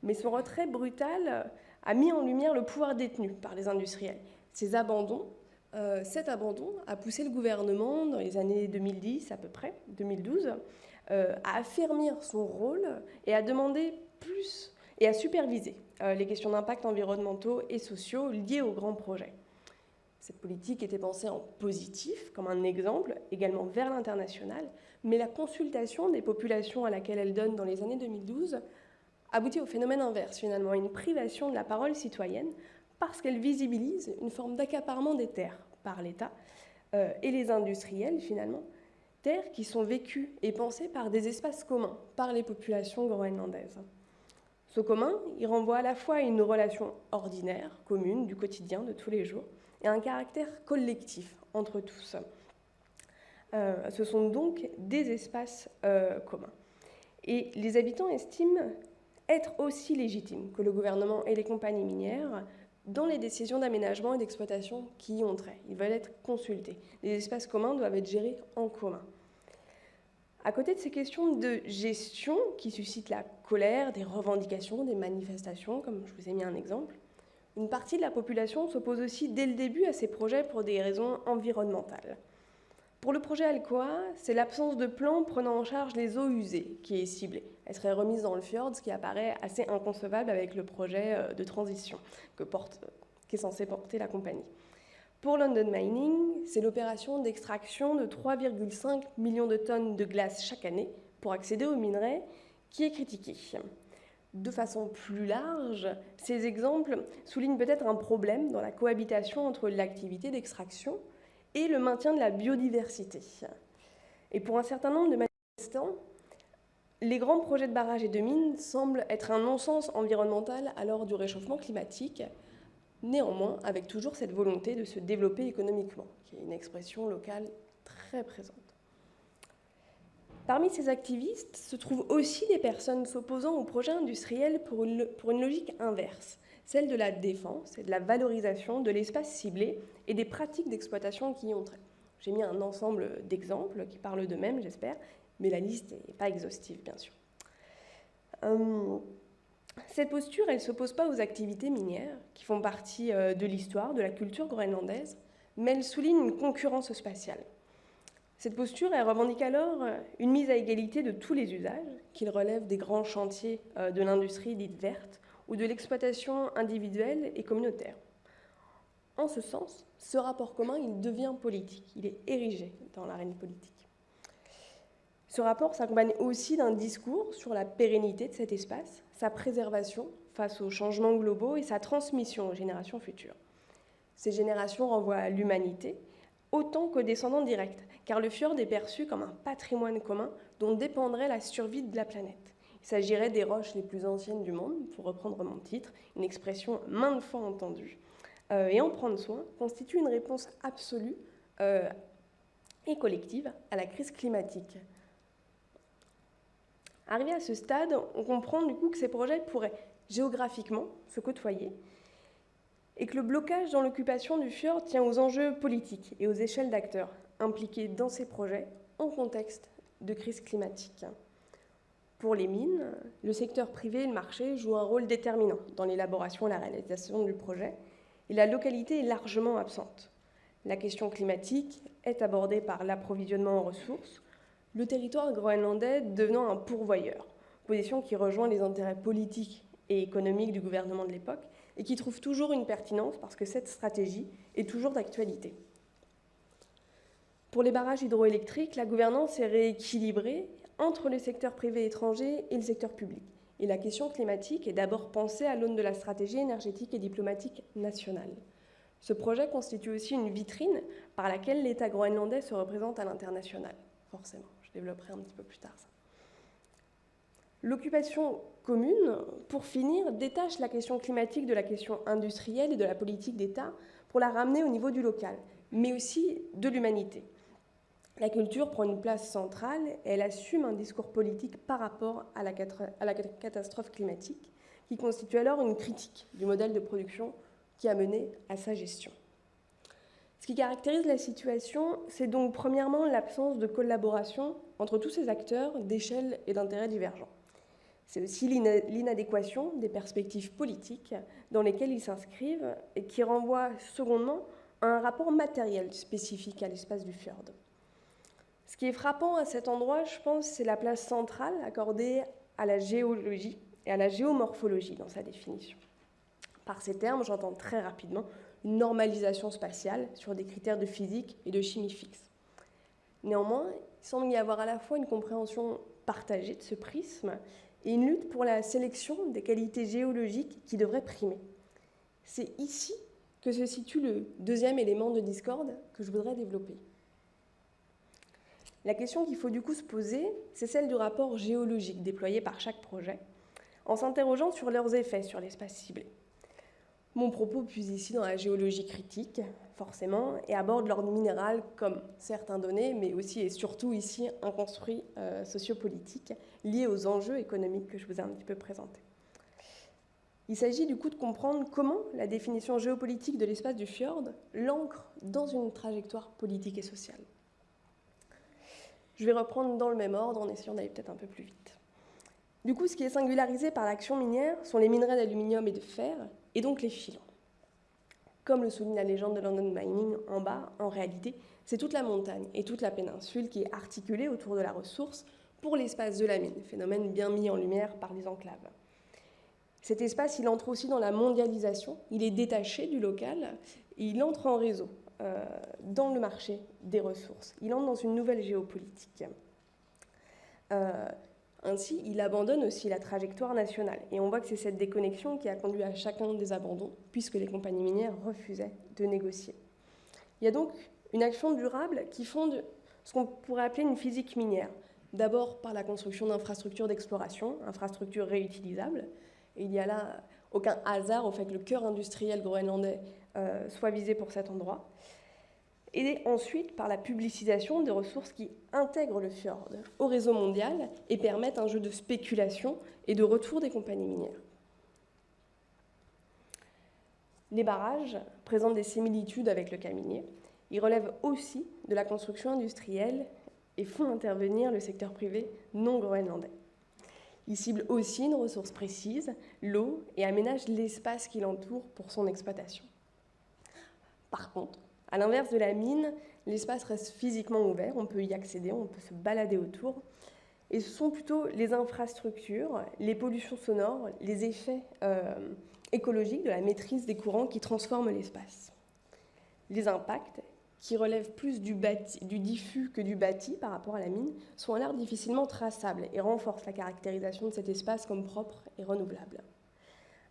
Mais son retrait brutal a mis en lumière le pouvoir détenu par les industriels. Cet abandon a poussé le gouvernement, dans les années 2010 à peu près, 2012, à affermir son rôle et à demander plus et à superviser les questions d'impact environnementaux et sociaux liées aux grands projets. Cette politique était pensée en positif, comme un exemple, également vers l'international, mais la consultation des populations à laquelle elle donne dans les années 2012 aboutit au phénomène inverse, finalement, à une privation de la parole citoyenne, parce qu'elle visibilise une forme d'accaparement des terres par l'État et les industriels, finalement, terres qui sont vécues et pensées par des espaces communs, par les populations groenlandaises. Ce commun, il renvoie à la fois à une relation ordinaire, commune, du quotidien, de tous les jours, et à un caractère collectif entre tous. Ce sont donc des espaces communs. Et les habitants estiment être aussi légitimes que le gouvernement et les compagnies minières dans les décisions d'aménagement et d'exploitation qui y ont trait. Ils veulent être consultés. Les espaces communs doivent être gérés en commun. À côté de ces questions de gestion qui suscitent la colère, des revendications, des manifestations, comme je vous ai mis un exemple, une partie de la population s'oppose aussi dès le début à ces projets pour des raisons environnementales. Pour le projet Alcoa, c'est l'absence de plan prenant en charge les eaux usées qui est ciblée. Elle serait remise dans le fjord, ce qui apparaît assez inconcevable avec le projet de transition qui est censé porter la compagnie. Pour London Mining, c'est l'opération d'extraction de 3,5 millions de tonnes de glace chaque année pour accéder aux minerais qui est critiquée. De façon plus large, ces exemples soulignent peut-être un problème dans la cohabitation entre l'activité d'extraction et le maintien de la biodiversité. Et pour un certain nombre de manifestants, les grands projets de barrages et de mines semblent être un non-sens environnemental à l'heure du réchauffement climatique, néanmoins avec toujours cette volonté de se développer économiquement, qui est une expression locale très présente. Parmi ces activistes se trouvent aussi des personnes s'opposant au projet industriel pour une logique inverse, celle de la défense et de la valorisation de l'espace ciblé et des pratiques d'exploitation qui y ont trait. J'ai mis un ensemble d'exemples qui parlent d'eux-mêmes, j'espère, mais la liste n'est pas exhaustive, bien sûr. Cette posture, elle ne s'oppose pas aux activités minières, qui font partie de l'histoire, de la culture groenlandaise, mais elle souligne une concurrence spatiale. Cette posture, elle revendique alors une mise à égalité de tous les usages, qu'ils relèvent des grands chantiers de l'industrie dite verte ou de l'exploitation individuelle et communautaire. En ce sens, ce rapport commun, il devient politique, il est érigé dans l'arène politique. Ce rapport s'accompagne aussi d'un discours sur la pérennité de cet espace, sa préservation face aux changements globaux et sa transmission aux générations futures. Ces générations renvoient à l'humanité autant qu'aux descendants directs, car le fjord est perçu comme un patrimoine commun dont dépendrait la survie de la planète. Il s'agirait des roches les plus anciennes du monde, pour reprendre mon titre, une expression maintes fois entendue. Et en prendre soin constitue une réponse absolue et collective à la crise climatique. Arrivé à ce stade, on comprend du coup que ces projets pourraient géographiquement se côtoyer et que le blocage dans l'occupation du fjord tient aux enjeux politiques et aux échelles d'acteurs impliqués dans ces projets en contexte de crise climatique. Pour les mines, le secteur privé et le marché jouent un rôle déterminant dans l'élaboration et la réalisation du projet, et la localité est largement absente. La question climatique est abordée par l'approvisionnement en ressources, le territoire groenlandais devenant un pourvoyeur, position qui rejoint les intérêts politiques et économiques du gouvernement de l'époque et qui trouve toujours une pertinence parce que cette stratégie est toujours d'actualité. Pour les barrages hydroélectriques, la gouvernance est rééquilibrée entre le secteur privé étranger et le secteur public. Et la question climatique est d'abord pensée à l'aune de la stratégie énergétique et diplomatique nationale. Ce projet constitue aussi une vitrine par laquelle l'État groenlandais se représente à l'international, forcément. Je développerai un petit peu plus tard ça. L'occupation commune, pour finir, détache la question climatique de la question industrielle et de la politique d'État pour la ramener au niveau du local, mais aussi de l'humanité. La culture prend une place centrale et elle assume un discours politique par rapport à la catastrophe climatique, qui constitue alors une critique du modèle de production qui a mené à sa gestion. Ce qui caractérise la situation, c'est donc premièrement l'absence de collaboration entre tous ces acteurs d'échelle et d'intérêts divergents. C'est aussi l'inadéquation des perspectives politiques dans lesquelles ils s'inscrivent et qui renvoient secondement à un rapport matériel spécifique à l'espace du fjord. Ce qui est frappant à cet endroit, je pense, c'est la place centrale accordée à la géologie et à la géomorphologie dans sa définition. Par ces termes, j'entends très rapidement une normalisation spatiale sur des critères de physique et de chimie fixes. Néanmoins, il semble y avoir à la fois une compréhension partagée de ce prisme et une lutte pour la sélection des qualités géologiques qui devraient primer. C'est ici que se situe le deuxième élément de discorde que je voudrais développer. La question qu'il faut du coup se poser, c'est celle du rapport géologique déployé par chaque projet, en s'interrogeant sur leurs effets sur l'espace ciblé. Mon propos puise ici dans la géologie critique, forcément, et aborde l'ordre minéral comme certains données, mais aussi et surtout ici un construit sociopolitique lié aux enjeux économiques que je vous ai un petit peu présentés. Il s'agit du coup de comprendre comment la définition géopolitique de l'espace du fjord l'ancre dans une trajectoire politique et sociale. Je vais reprendre dans le même ordre en essayant d'aller peut-être un peu plus vite. Du coup, ce qui est singularisé par l'action minière sont les minerais d'aluminium et de fer, et donc les filons. Comme le souligne la légende de London Mining en bas, en réalité, c'est toute la montagne et toute la péninsule qui est articulée autour de la ressource pour l'espace de la mine, phénomène bien mis en lumière par les enclaves. Cet espace, il entre aussi dans la mondialisation, il est détaché du local et il entre en réseau dans le marché des ressources. Il entre dans une nouvelle géopolitique. Ainsi, il abandonne aussi la trajectoire nationale. Et on voit que c'est cette déconnexion qui a conduit à chacun des abandons, puisque les compagnies minières refusaient de négocier. Il y a donc une action durable qui fonde ce qu'on pourrait appeler une physique minière. D'abord par la construction d'infrastructures d'exploration, infrastructures réutilisables. Et il n'y a là aucun hasard au fait que le cœur industriel groenlandais soit visé pour cet endroit. Et ensuite par la publicisation des ressources qui intègrent le fjord au réseau mondial et permettent un jeu de spéculation et de retour des compagnies minières. Les barrages présentent des similitudes avec le cas minier. Ils relèvent aussi de la construction industrielle et font intervenir le secteur privé non groenlandais. Ils ciblent aussi une ressource précise, l'eau, et aménagent l'espace qui l'entoure pour son exploitation. Par contre, à l'inverse de la mine, l'espace reste physiquement ouvert, on peut y accéder, on peut se balader autour. Et ce sont plutôt les infrastructures, les pollutions sonores, les effets écologiques de la maîtrise des courants qui transforment l'espace. Les impacts, qui relèvent plus du diffus que du bâti par rapport à la mine, sont alors difficilement traçables et renforcent la caractérisation de cet espace comme propre et renouvelable.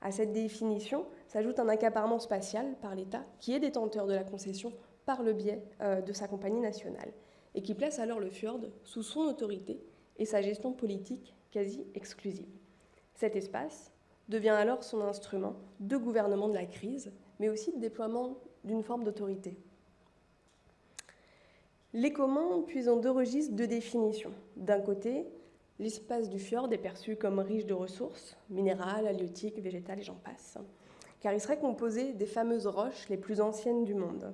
À cette définition s'ajoute un accaparement spatial par l'État qui est détenteur de la concession par le biais de sa compagnie nationale et qui place alors le fjord sous son autorité et sa gestion politique quasi exclusive. Cet espace devient alors son instrument de gouvernement de la crise, mais aussi de déploiement d'une forme d'autorité. Les communs puisent en deux registres de définition. D'un côté, l'espace du fjord est perçu comme riche de ressources, minérales, halieutiques, végétales et j'en passe, car il serait composé des fameuses roches les plus anciennes du monde.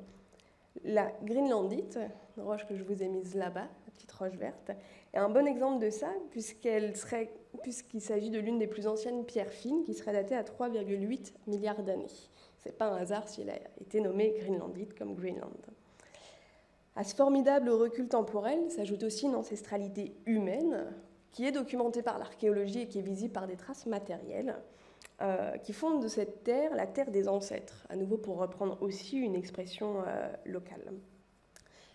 La greenlandite, une roche que je vous ai mise là-bas, la petite roche verte, est un bon exemple de ça, puisqu'il s'agit de l'une des plus anciennes pierres fines qui serait datée à 3,8 milliards d'années. Ce n'est pas un hasard si elle a été nommée greenlandite comme Greenland. À ce formidable recul temporel s'ajoute aussi une ancestralité humaine qui est documentée par l'archéologie et qui est visible par des traces matérielles qui font de cette terre la terre des ancêtres, à nouveau pour reprendre aussi une expression locale.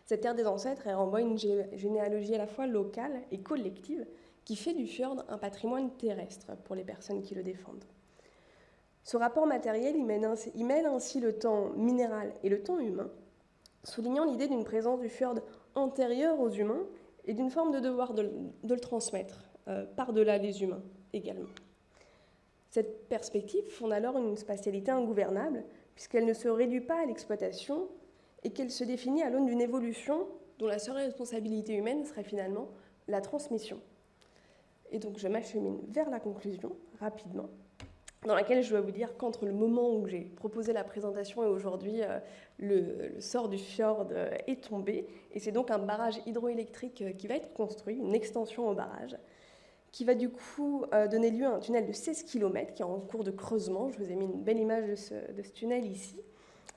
Cette terre des ancêtres, elle renvoie une généalogie à la fois locale et collective qui fait du fjord un patrimoine terrestre pour les personnes qui le défendent. Ce rapport matériel, il mêle ainsi le temps minéral et le temps humain, soulignant l'idée d'une présence du fjord antérieure aux humains et d'une forme de devoir de le transmettre par-delà les humains également. Cette perspective fonde alors une spatialité ingouvernable, puisqu'elle ne se réduit pas à l'exploitation et qu'elle se définit à l'aune d'une évolution dont la seule responsabilité humaine serait finalement la transmission. Et donc je m'achemine vers la conclusion, rapidement, dans laquelle je dois vous dire qu'entre le moment où j'ai proposé la présentation et aujourd'hui, le sort du fjord est tombé. Et c'est donc un barrage hydroélectrique qui va être construit, une extension au barrage, qui va du coup donner lieu à un tunnel de 16 km qui est en cours de creusement. Je vous ai mis une belle image de ce tunnel ici.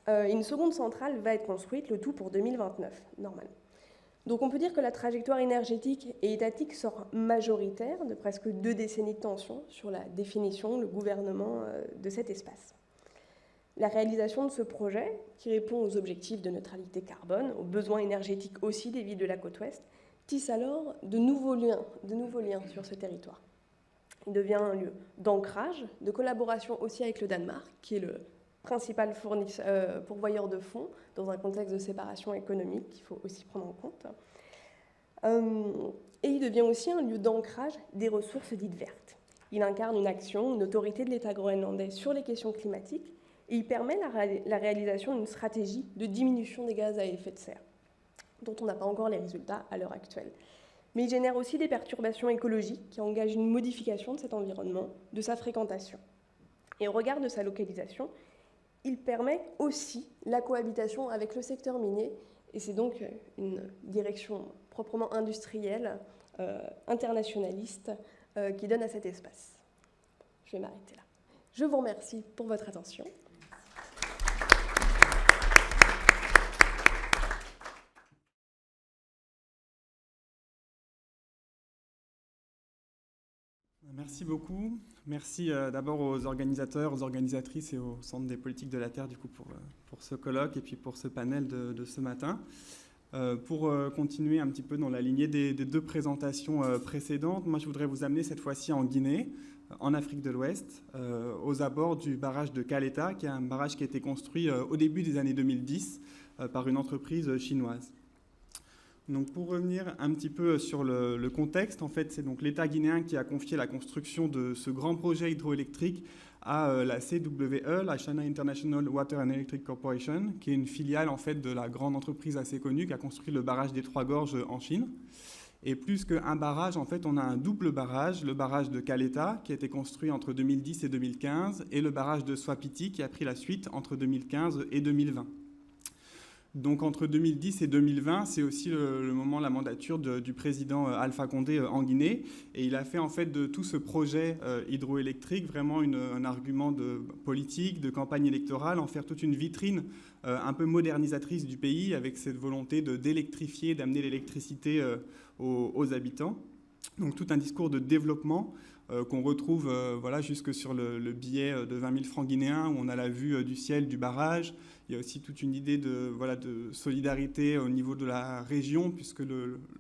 Une seconde centrale va être construite, le tout pour 2029, normalement. Donc on peut dire que la trajectoire énergétique et étatique sort majoritaire de presque 2 décennies de tension sur la définition, le gouvernement de cet espace. La réalisation de ce projet, qui répond aux objectifs de neutralité carbone, aux besoins énergétiques aussi des villes de la côte ouest, tisse alors de nouveaux liens sur ce territoire. Il devient un lieu d'ancrage, de collaboration aussi avec le Danemark, qui est le principal pourvoyeur de fonds dans un contexte de séparation économique qu'il faut aussi prendre en compte. Et il devient aussi un lieu d'ancrage des ressources dites vertes. Il incarne une action, une autorité de l'État groenlandais sur les questions climatiques et il permet la réalisation d'une stratégie de diminution des gaz à effet de serre, dont on n'a pas encore les résultats à l'heure actuelle. Mais il génère aussi des perturbations écologiques qui engagent une modification de cet environnement, de sa fréquentation. Et au regard de sa localisation, il permet aussi la cohabitation avec le secteur minier, et c'est donc une direction proprement industrielle, internationaliste, qui donne à cet espace. Je vais m'arrêter là. Je vous remercie pour votre attention. Merci beaucoup. Merci d'abord aux organisateurs, aux organisatrices et au Centre des politiques de la Terre du coup, pour ce colloque et puis pour ce panel de ce matin. Pour continuer un petit peu dans la lignée des 2 présentations précédentes, moi je voudrais vous amener cette fois-ci en Guinée, en Afrique de l'Ouest, aux abords du barrage de Caleta, qui est un barrage qui a été construit au début des années 2010 par une entreprise chinoise. Donc pour revenir un petit peu sur le contexte, en fait, c'est donc l'État guinéen qui a confié la construction de ce grand projet hydroélectrique à la CWE, la China International Water and Electric Corporation, qui est une filiale en fait de la grande entreprise assez connue qui a construit le barrage des 3 Gorges en Chine. Et plus qu'un barrage, en fait, on a un double barrage, le barrage de Caleta, qui a été construit entre 2010 et 2015, et le barrage de Swapiti, qui a pris la suite entre 2015 et 2020. Donc entre 2010 et 2020, c'est aussi le moment de la mandature du président Alpha Condé en Guinée. Et il a fait en fait de tout ce projet hydroélectrique vraiment un argument de politique, de campagne électorale, en faire toute une vitrine un peu modernisatrice du pays avec cette volonté d'électrifier, d'amener l'électricité aux habitants. Donc tout un discours de développement qu'on retrouve voilà, jusque sur le billet de 20 000 francs guinéens où on a la vue du ciel du barrage. Il y a aussi toute une idée de solidarité au niveau de la région puisque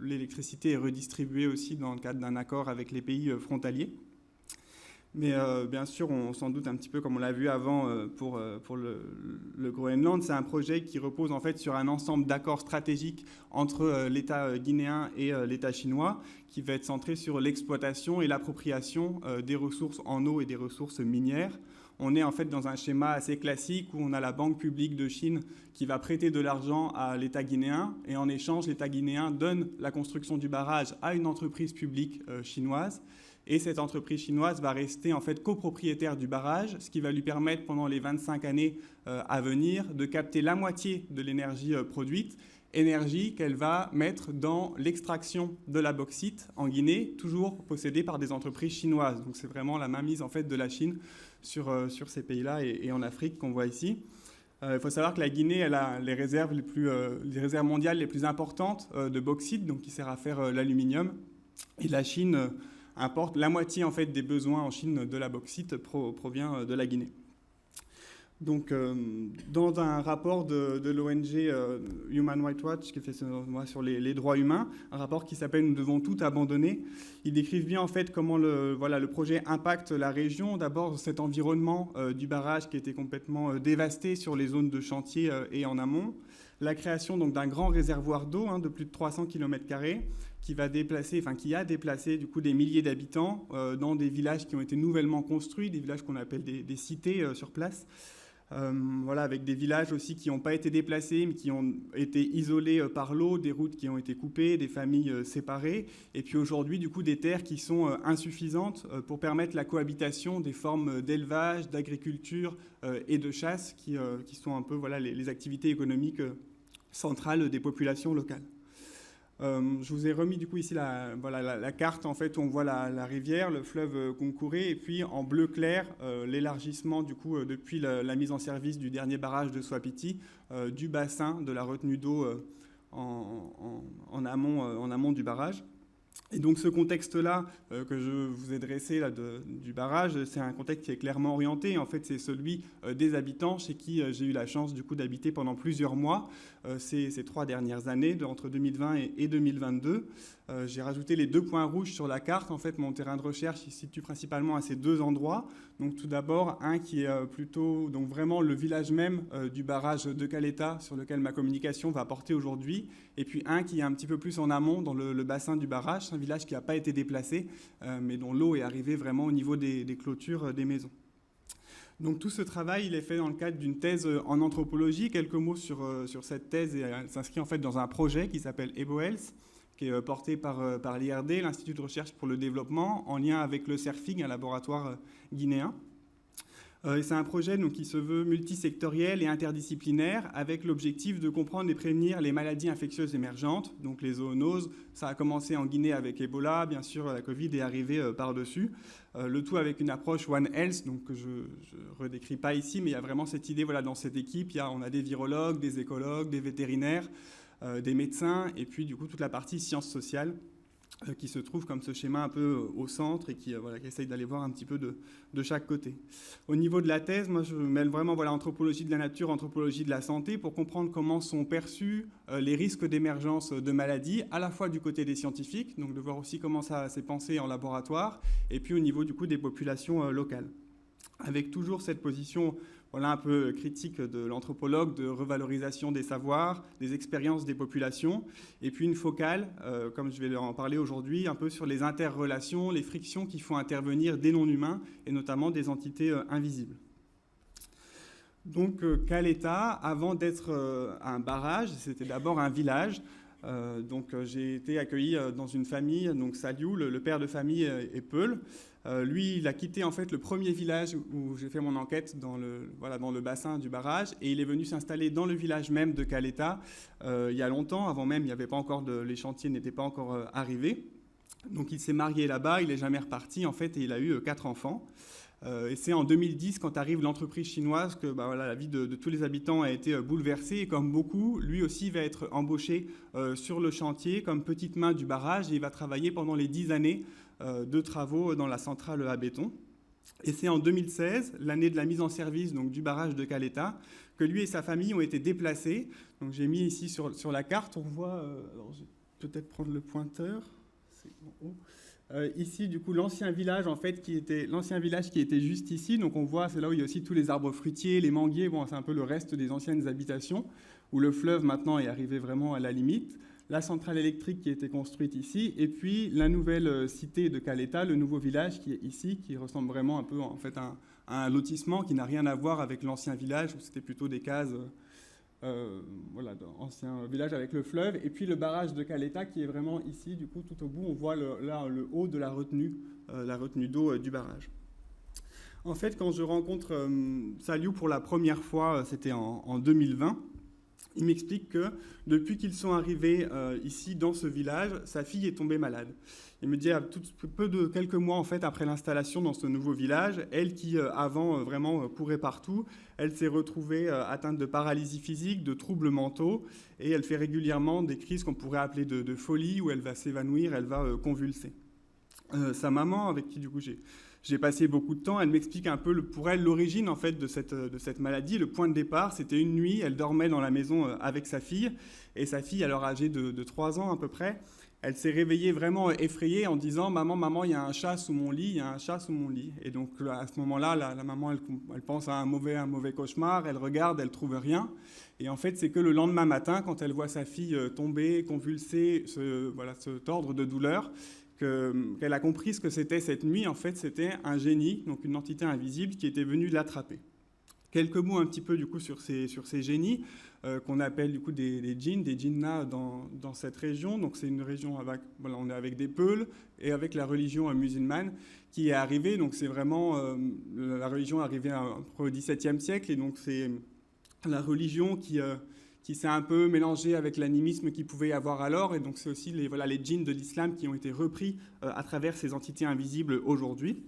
l'électricité est redistribuée aussi dans le cadre d'un accord avec les pays frontaliers. Mais bien sûr, on s'en doute un petit peu comme on l'a vu avant pour le Groenland. C'est un projet qui repose en fait sur un ensemble d'accords stratégiques entre l'État guinéen et l'État chinois qui va être centré sur l'exploitation et l'appropriation des ressources en eau et des ressources minières. On est en fait dans un schéma assez classique où on a la Banque publique de Chine qui va prêter de l'argent à l'État guinéen et en échange, l'État guinéen donne la construction du barrage à une entreprise publique chinoise. Et cette entreprise chinoise va rester en fait copropriétaire du barrage, ce qui va lui permettre pendant les 25 années à venir de capter la moitié de l'énergie produite, énergie qu'elle va mettre dans l'extraction de la bauxite en Guinée, toujours possédée par des entreprises chinoises. Donc c'est vraiment la mainmise en fait de la Chine sur ces pays-là et en Afrique qu'on voit ici. Il faut savoir que la Guinée elle a les réserves mondiales les plus importantes de bauxite, donc qui sert à faire l'aluminium, et la Chine importe la moitié en fait des besoins en Chine de la bauxite provient de la Guinée. Donc, dans un rapport de l'ONG Human Rights Watch qui fait sur les droits humains, un rapport qui s'appelle « Nous devons tout abandonner », ils décrivent bien en fait comment le projet impacte la région. D'abord, cet environnement du barrage qui était complètement dévasté sur les zones de chantier et en amont. La création donc d'un grand réservoir d'eau de plus de 300 km² qui a déplacé du coup des milliers d'habitants dans des villages qui ont été nouvellement construits, des villages qu'on appelle des cités sur place. Voilà, avec des villages aussi qui n'ont pas été déplacés, mais qui ont été isolés par l'eau, des routes qui ont été coupées, des familles séparées, et puis aujourd'hui, du coup, des terres qui sont insuffisantes pour permettre la cohabitation des formes d'élevage, d'agriculture et de chasse, qui sont un peu voilà, les activités économiques centrales des populations locales. Je vous ai remis du coup ici la carte en fait où on voit la rivière, le fleuve Concouré, et puis en bleu clair l'élargissement du coup depuis la mise en service du dernier barrage de Soapiti du bassin de la retenue d'eau en amont du barrage. Et donc ce contexte-là que je vous ai dressé là, du barrage, c'est un contexte qui est clairement orienté. En fait, c'est celui des habitants chez qui j'ai eu la chance du coup d'habiter pendant plusieurs mois ces 3 dernières années, entre 2020 et 2022. J'ai rajouté les 2 points rouges sur la carte. En fait, mon terrain de recherche se situe principalement à ces 2 endroits. Donc tout d'abord, un qui est plutôt donc vraiment le village même du barrage de Caleta sur lequel ma communication va porter aujourd'hui. Et puis un qui est un petit peu plus en amont dans le bassin du barrage. C'est un village qui n'a pas été déplacé, mais dont l'eau est arrivée vraiment au niveau des clôtures des maisons. Donc tout ce travail, il est fait dans le cadre d'une thèse en anthropologie. Quelques mots sur cette thèse. Elle s'inscrit en fait dans un projet qui s'appelle EBOHealth, qui est porté par l'IRD, l'Institut de recherche pour le développement, en lien avec le CERFIG, un laboratoire guinéen. C'est un projet donc, qui se veut multisectoriel et interdisciplinaire, avec l'objectif de comprendre et prévenir les maladies infectieuses émergentes, donc les zoonoses. Ça a commencé en Guinée avec Ebola, bien sûr la Covid est arrivée par-dessus. Le tout avec une approche One Health, donc que je ne redécris pas ici, mais il y a vraiment cette idée voilà, dans cette équipe. On a des virologues, des écologues, des vétérinaires, des médecins, et puis du coup toute la partie sciences sociales qui se trouve comme ce schéma un peu au centre et qui essaye d'aller voir un petit peu de chaque côté. Au niveau de la thèse, moi je mêle vraiment anthropologie de la nature, anthropologie de la santé pour comprendre comment sont perçus les risques d'émergence de maladies, à la fois du côté des scientifiques, donc de voir aussi comment ça s'est pensé en laboratoire, et puis au niveau du coup des populations locales. Avec toujours cette position un peu critique de l'anthropologue, de revalorisation des savoirs, des expériences des populations, et puis une focale, comme je vais en parler aujourd'hui, un peu sur les interrelations, les frictions qui font intervenir des non-humains, et notamment des entités invisibles. Donc Caleta, avant d'être un barrage, c'était d'abord un village. J'ai été accueilli dans une famille, donc Saliou, le père de famille est Peul. Lui, il a quitté en fait le premier village où j'ai fait mon enquête dans le bassin du barrage, et il est venu s'installer dans le village même de Caleta il y a longtemps. Avant même, il n'y avait pas encore les chantiers n'étaient pas encore arrivés. Donc il s'est marié là-bas, il n'est jamais reparti en fait, et il a eu 4 enfants. Et c'est en 2010, quand arrive l'entreprise chinoise, que la vie de tous les habitants a été bouleversée. Et comme beaucoup, lui aussi va être embauché sur le chantier comme petite main du barrage, et il va travailler pendant les 10 années de travaux dans la centrale à béton. Et c'est en 2016, l'année de la mise en service donc, du barrage de Caleta, que lui et sa famille ont été déplacés. Donc j'ai mis ici sur la carte, on voit, alors je vais peut-être prendre le pointeur, c'est en haut. Ici, du coup, l'ancien village, en fait, qui était juste ici. Donc, on voit, c'est là où il y a aussi tous les arbres fruitiers, les manguiers. Bon, c'est un peu le reste des anciennes habitations, où le fleuve, maintenant, est arrivé vraiment à la limite. La centrale électrique qui a été construite ici. Et puis, la nouvelle cité de Caleta, le nouveau village qui est ici, qui ressemble vraiment un peu, en fait, à un lotissement qui n'a rien à voir avec l'ancien village, où c'était plutôt des cases... ancien village avec le fleuve, et puis le barrage de Caleta qui est vraiment ici, du coup tout au bout on voit le haut de la retenue d'eau du barrage. En fait, quand je rencontre Saliou pour la première fois, c'était en 2020, il m'explique que depuis qu'ils sont arrivés ici dans ce village, sa fille est tombée malade. Il me dit à quelques mois en fait après l'installation dans ce nouveau village, elle qui avant vraiment courait partout, elle s'est retrouvée atteinte de paralysie physique, de troubles mentaux, et elle fait régulièrement des crises qu'on pourrait appeler de folie, où elle va s'évanouir, elle va convulser. Sa maman, avec qui du coup j'ai passé beaucoup de temps, elle m'explique un peu pour elle l'origine en fait de cette maladie. Le point de départ, c'était une nuit, elle dormait dans la maison avec sa fille, et sa fille alors âgée de 3 ans à peu près, Elle s'est réveillée vraiment effrayée en disant « Maman, maman, il y a un chat sous mon lit, il y a un chat sous mon lit ». Et donc à ce moment-là, la maman, elle pense à un mauvais cauchemar, elle regarde, elle ne trouve rien. Et en fait, c'est que le lendemain matin, quand elle voit sa fille tomber, convulser, se tordre de douleur, qu'elle a compris ce que c'était cette nuit. En fait, c'était un génie, donc une entité invisible qui était venue l'attraper. Quelques mots un petit peu du coup sur ces génies qu'on appelle du coup des djinns, des djinnas dans cette région. Donc c'est une région avec, voilà, on est avec des Peuls et avec la religion musulmane qui est arrivée. Donc c'est vraiment la religion est arrivée au XVIIe siècle et donc c'est la religion qui s'est un peu mélangée avec l'animisme qu'il pouvait y avoir alors. Et donc c'est aussi les djinns de l'islam qui ont été repris à travers ces entités invisibles aujourd'hui.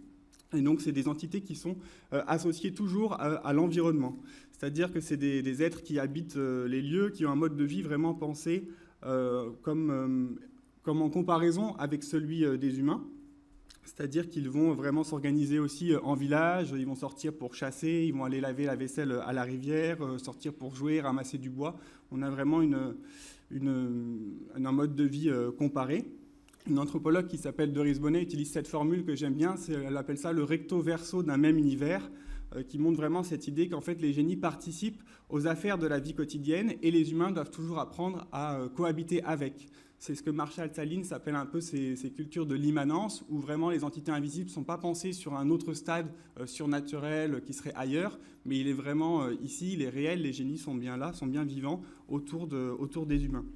Et donc, c'est des entités qui sont associées toujours à l'environnement. C'est-à-dire que c'est des êtres qui habitent les lieux, qui ont un mode de vie vraiment pensé comme en comparaison avec celui des humains. C'est-à-dire qu'ils vont vraiment s'organiser aussi en village, ils vont sortir pour chasser, ils vont aller laver la vaisselle à la rivière, sortir pour jouer, ramasser du bois. On a vraiment un mode de vie comparé. Une anthropologue qui s'appelle Doris Bonnet utilise cette formule que j'aime bien, elle appelle ça le recto-verso d'un même univers, qui montre vraiment cette idée qu'en fait les génies participent aux affaires de la vie quotidienne et les humains doivent toujours apprendre à cohabiter avec. C'est ce que Marshall Sahlins appelle un peu ces cultures de l'immanence, où vraiment les entités invisibles ne sont pas pensées sur un autre stade surnaturel qui serait ailleurs, mais il est vraiment ici, il est réel, les génies sont bien là, sont bien vivants autour des humains.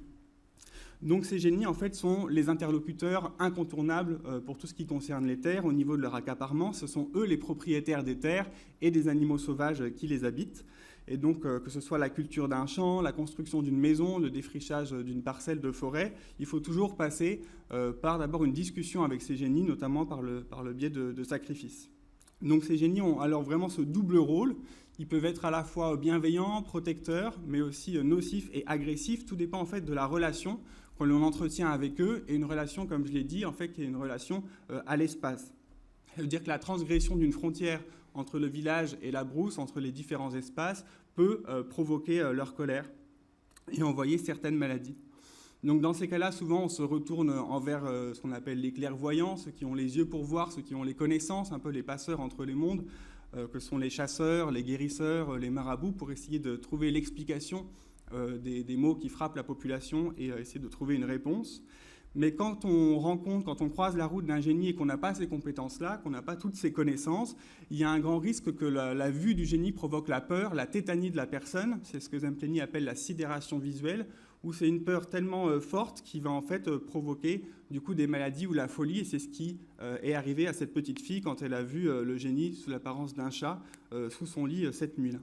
Donc ces génies, en fait, sont les interlocuteurs incontournables pour tout ce qui concerne les terres au niveau de leur accaparement. Ce sont eux les propriétaires des terres et des animaux sauvages qui les habitent. Et donc, que ce soit la culture d'un champ, la construction d'une maison, le défrichage d'une parcelle de forêt, il faut toujours passer par d'abord une discussion avec ces génies, notamment par le biais de sacrifices. Donc ces génies ont alors vraiment ce double rôle. Ils peuvent être à la fois bienveillants, protecteurs, mais aussi nocifs et agressifs. Tout dépend en fait de la relation qu'on entretient avec eux, et une relation, comme je l'ai dit, en fait, qui est une relation à l'espace. Ça veut dire que la transgression d'une frontière entre le village et la brousse, entre les différents espaces, peut provoquer leur colère et envoyer certaines maladies. Donc dans ces cas-là, souvent, on se retourne envers ce qu'on appelle les clairvoyants, ceux qui ont les yeux pour voir, ceux qui ont les connaissances, un peu les passeurs entre les mondes, que sont les chasseurs, les guérisseurs, les marabouts, pour essayer de trouver l'explication des maux qui frappent la population et essayer de trouver une réponse. Mais quand on croise la route d'un génie et qu'on n'a pas ces compétences-là, qu'on n'a pas toutes ces connaissances, il y a un grand risque que la vue du génie provoque la peur, la tétanie de la personne. C'est ce que Zemplény appelle la sidération visuelle, où c'est une peur tellement forte qui va en fait provoquer du coup des maladies ou la folie. Et c'est ce qui est arrivé à cette petite fille quand elle a vu le génie sous l'apparence d'un chat sous son lit cette nuit-là.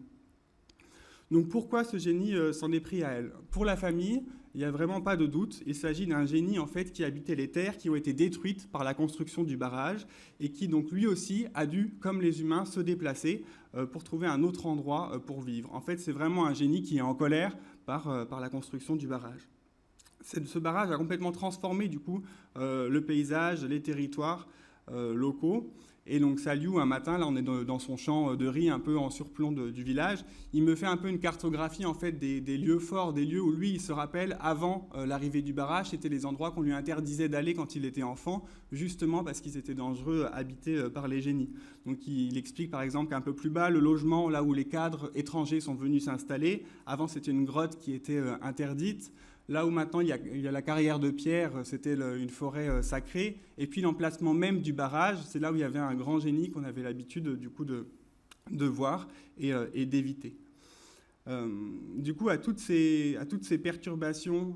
Donc pourquoi ce génie s'en est pris à elle? Pour la famille, il n'y a vraiment pas de doute. Il s'agit d'un génie en fait qui habitait les terres qui ont été détruites par la construction du barrage et qui donc lui aussi a dû, comme les humains, se déplacer pour trouver un autre endroit pour vivre. En fait, c'est vraiment un génie qui est en colère par la construction du barrage. Ce barrage a complètement transformé du coup le paysage, les territoires locaux. Et donc Saliou, un matin, là on est dans son champ de riz, un peu en surplomb du village, il me fait un peu une cartographie en fait des lieux forts, des lieux où lui il se rappelle avant l'arrivée du barrage, c'était les endroits qu'on lui interdisait d'aller quand il était enfant, justement parce qu'ils étaient dangereux, habités par les génies. Donc il explique par exemple qu'un peu plus bas, le logement là où les cadres étrangers sont venus s'installer, avant c'était une grotte qui était interdite. Là où maintenant il y a la carrière de pierre, c'était une forêt sacrée. Et puis l'emplacement même du barrage, c'est là où il y avait un grand génie qu'on avait l'habitude du coup de voir et d'éviter. Du coup, à toutes ces perturbations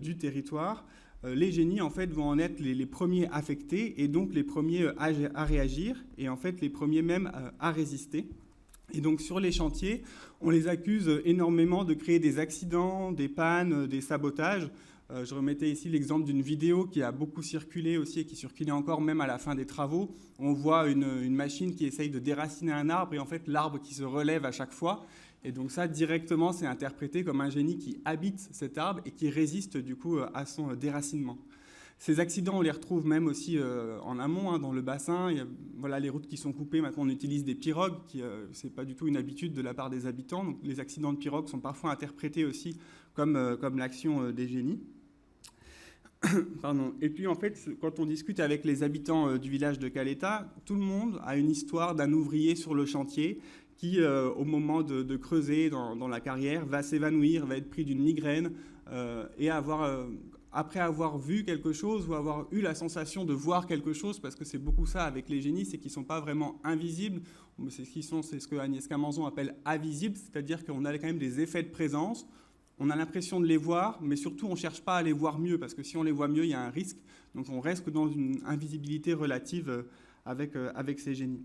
du territoire, les génies en fait vont en être les premiers affectés et donc les premiers à réagir et en fait les premiers même à résister. Et donc sur les chantiers, on les accuse énormément de créer des accidents, des pannes, des sabotages. Je remettais ici l'exemple d'une vidéo qui a beaucoup circulé aussi et qui circulait encore même à la fin des travaux. On voit une machine qui essaye de déraciner un arbre et en fait l'arbre qui se relève à chaque fois. Et donc ça, directement, c'est interprété comme un génie qui habite cet arbre et qui résiste du coup à son déracinement. Ces accidents, on les retrouve même aussi en amont, dans le bassin. Il y a, voilà, les routes qui sont coupées, maintenant on utilise des pirogues, ce n'est pas du tout une habitude de la part des habitants. Donc, les accidents de pirogues sont parfois interprétés aussi comme l'action des génies. Pardon. Et puis, en fait, quand on discute avec les habitants du village de Caleta, tout le monde a une histoire d'un ouvrier sur le chantier qui, au moment de creuser dans la carrière, va s'évanouir, va être pris d'une migraine et après avoir vu quelque chose ou avoir eu la sensation de voir quelque chose, parce que c'est beaucoup ça avec les génies, c'est qu'ils ne sont pas vraiment invisibles, c'est ce que Agnès Camanzon appelle invisibles, c'est-à-dire qu'on a quand même des effets de présence. On a l'impression de les voir, mais surtout on ne cherche pas à les voir mieux, parce que si on les voit mieux, il y a un risque. Donc on reste dans une invisibilité relative avec ces génies.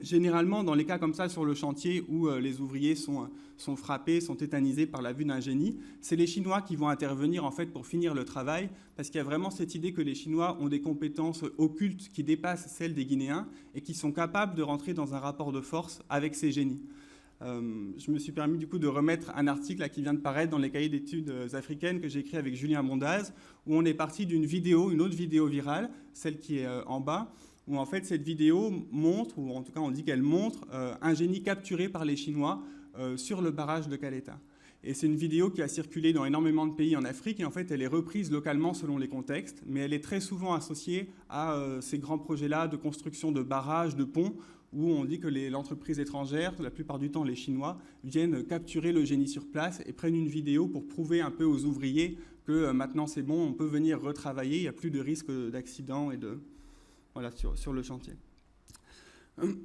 Généralement, dans les cas comme ça sur le chantier où les ouvriers sont frappés, sont tétanisés par la vue d'un génie, c'est les Chinois qui vont intervenir en fait pour finir le travail, parce qu'il y a vraiment cette idée que les Chinois ont des compétences occultes qui dépassent celles des Guinéens et qui sont capables de rentrer dans un rapport de force avec ces génies. Je me suis permis du coup de remettre un article là, qui vient de paraître dans les cahiers d'études africaines que j'ai écrit avec Julien Mondaz, où on est parti d'une vidéo, une autre vidéo virale, celle qui est en bas, où en fait cette vidéo montre, ou en tout cas on dit qu'elle montre, un génie capturé par les Chinois sur le barrage de Caleta. Et c'est une vidéo qui a circulé dans énormément de pays en Afrique, et en fait elle est reprise localement selon les contextes, mais elle est très souvent associée à ces grands projets-là de construction de barrages, de ponts, où on dit que l'entreprise étrangère, la plupart du temps les Chinois, viennent capturer le génie sur place et prennent une vidéo pour prouver un peu aux ouvriers que maintenant c'est bon, on peut venir retravailler, il n'y a plus de risque d'accident et voilà, sur le chantier.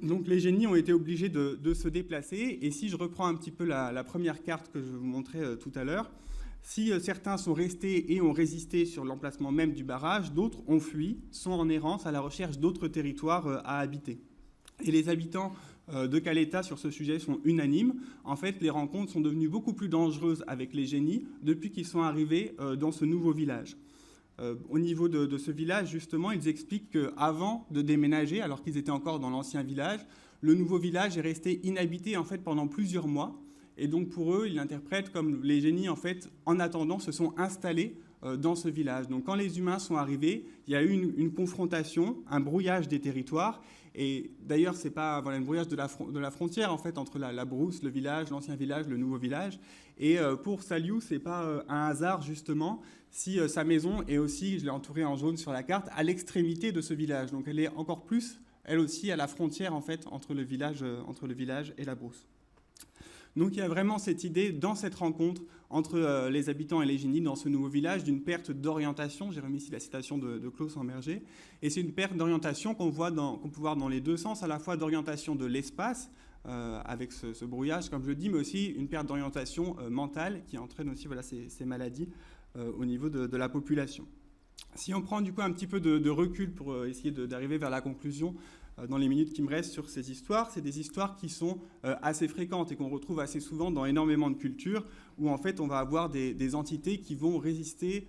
Donc les génies ont été obligés de se déplacer, et si je reprends un petit peu la première carte que je vous montrais tout à l'heure, si certains sont restés et ont résisté sur l'emplacement même du barrage, d'autres ont fui, sont en errance à la recherche d'autres territoires à habiter. Et les habitants de Caleta sur ce sujet sont unanimes. En fait, les rencontres sont devenues beaucoup plus dangereuses avec les génies depuis qu'ils sont arrivés dans ce nouveau village. Au niveau de ce village, justement, ils expliquent qu'avant de déménager, alors qu'ils étaient encore dans l'ancien village, le nouveau village est resté inhabité en fait, pendant plusieurs mois. Et donc pour eux, ils l'interprètent comme les génies, en fait, en attendant, se sont installés dans ce village. Donc quand les humains sont arrivés, il y a eu une confrontation, un brouillage des territoires. Et d'ailleurs, c'est pas un brouillage de la frontière en fait entre la brousse, le village, l'ancien village, le nouveau village. Et pour Saliou, c'est pas un hasard justement si sa maison est aussi, je l'ai entourée en jaune sur la carte, à l'extrémité de ce village. Donc elle est encore plus, elle aussi, à la frontière en fait entre le village et la brousse. Donc il y a vraiment cette idée, dans cette rencontre entre les habitants et les génies dans ce nouveau village, d'une perte d'orientation. J'ai remis ici la citation de Klaus Amberger. Et c'est une perte d'orientation qu'on peut voir dans les deux sens, à la fois d'orientation de l'espace, avec ce brouillage, comme je le dis, mais aussi une perte d'orientation mentale qui entraîne aussi ces maladies au niveau de la population. Si on prend du coup un petit peu de recul pour essayer d'arriver vers la conclusion, dans les minutes qui me restent sur ces histoires, c'est des histoires qui sont assez fréquentes et qu'on retrouve assez souvent dans énormément de cultures, où en fait on va avoir des entités qui vont résister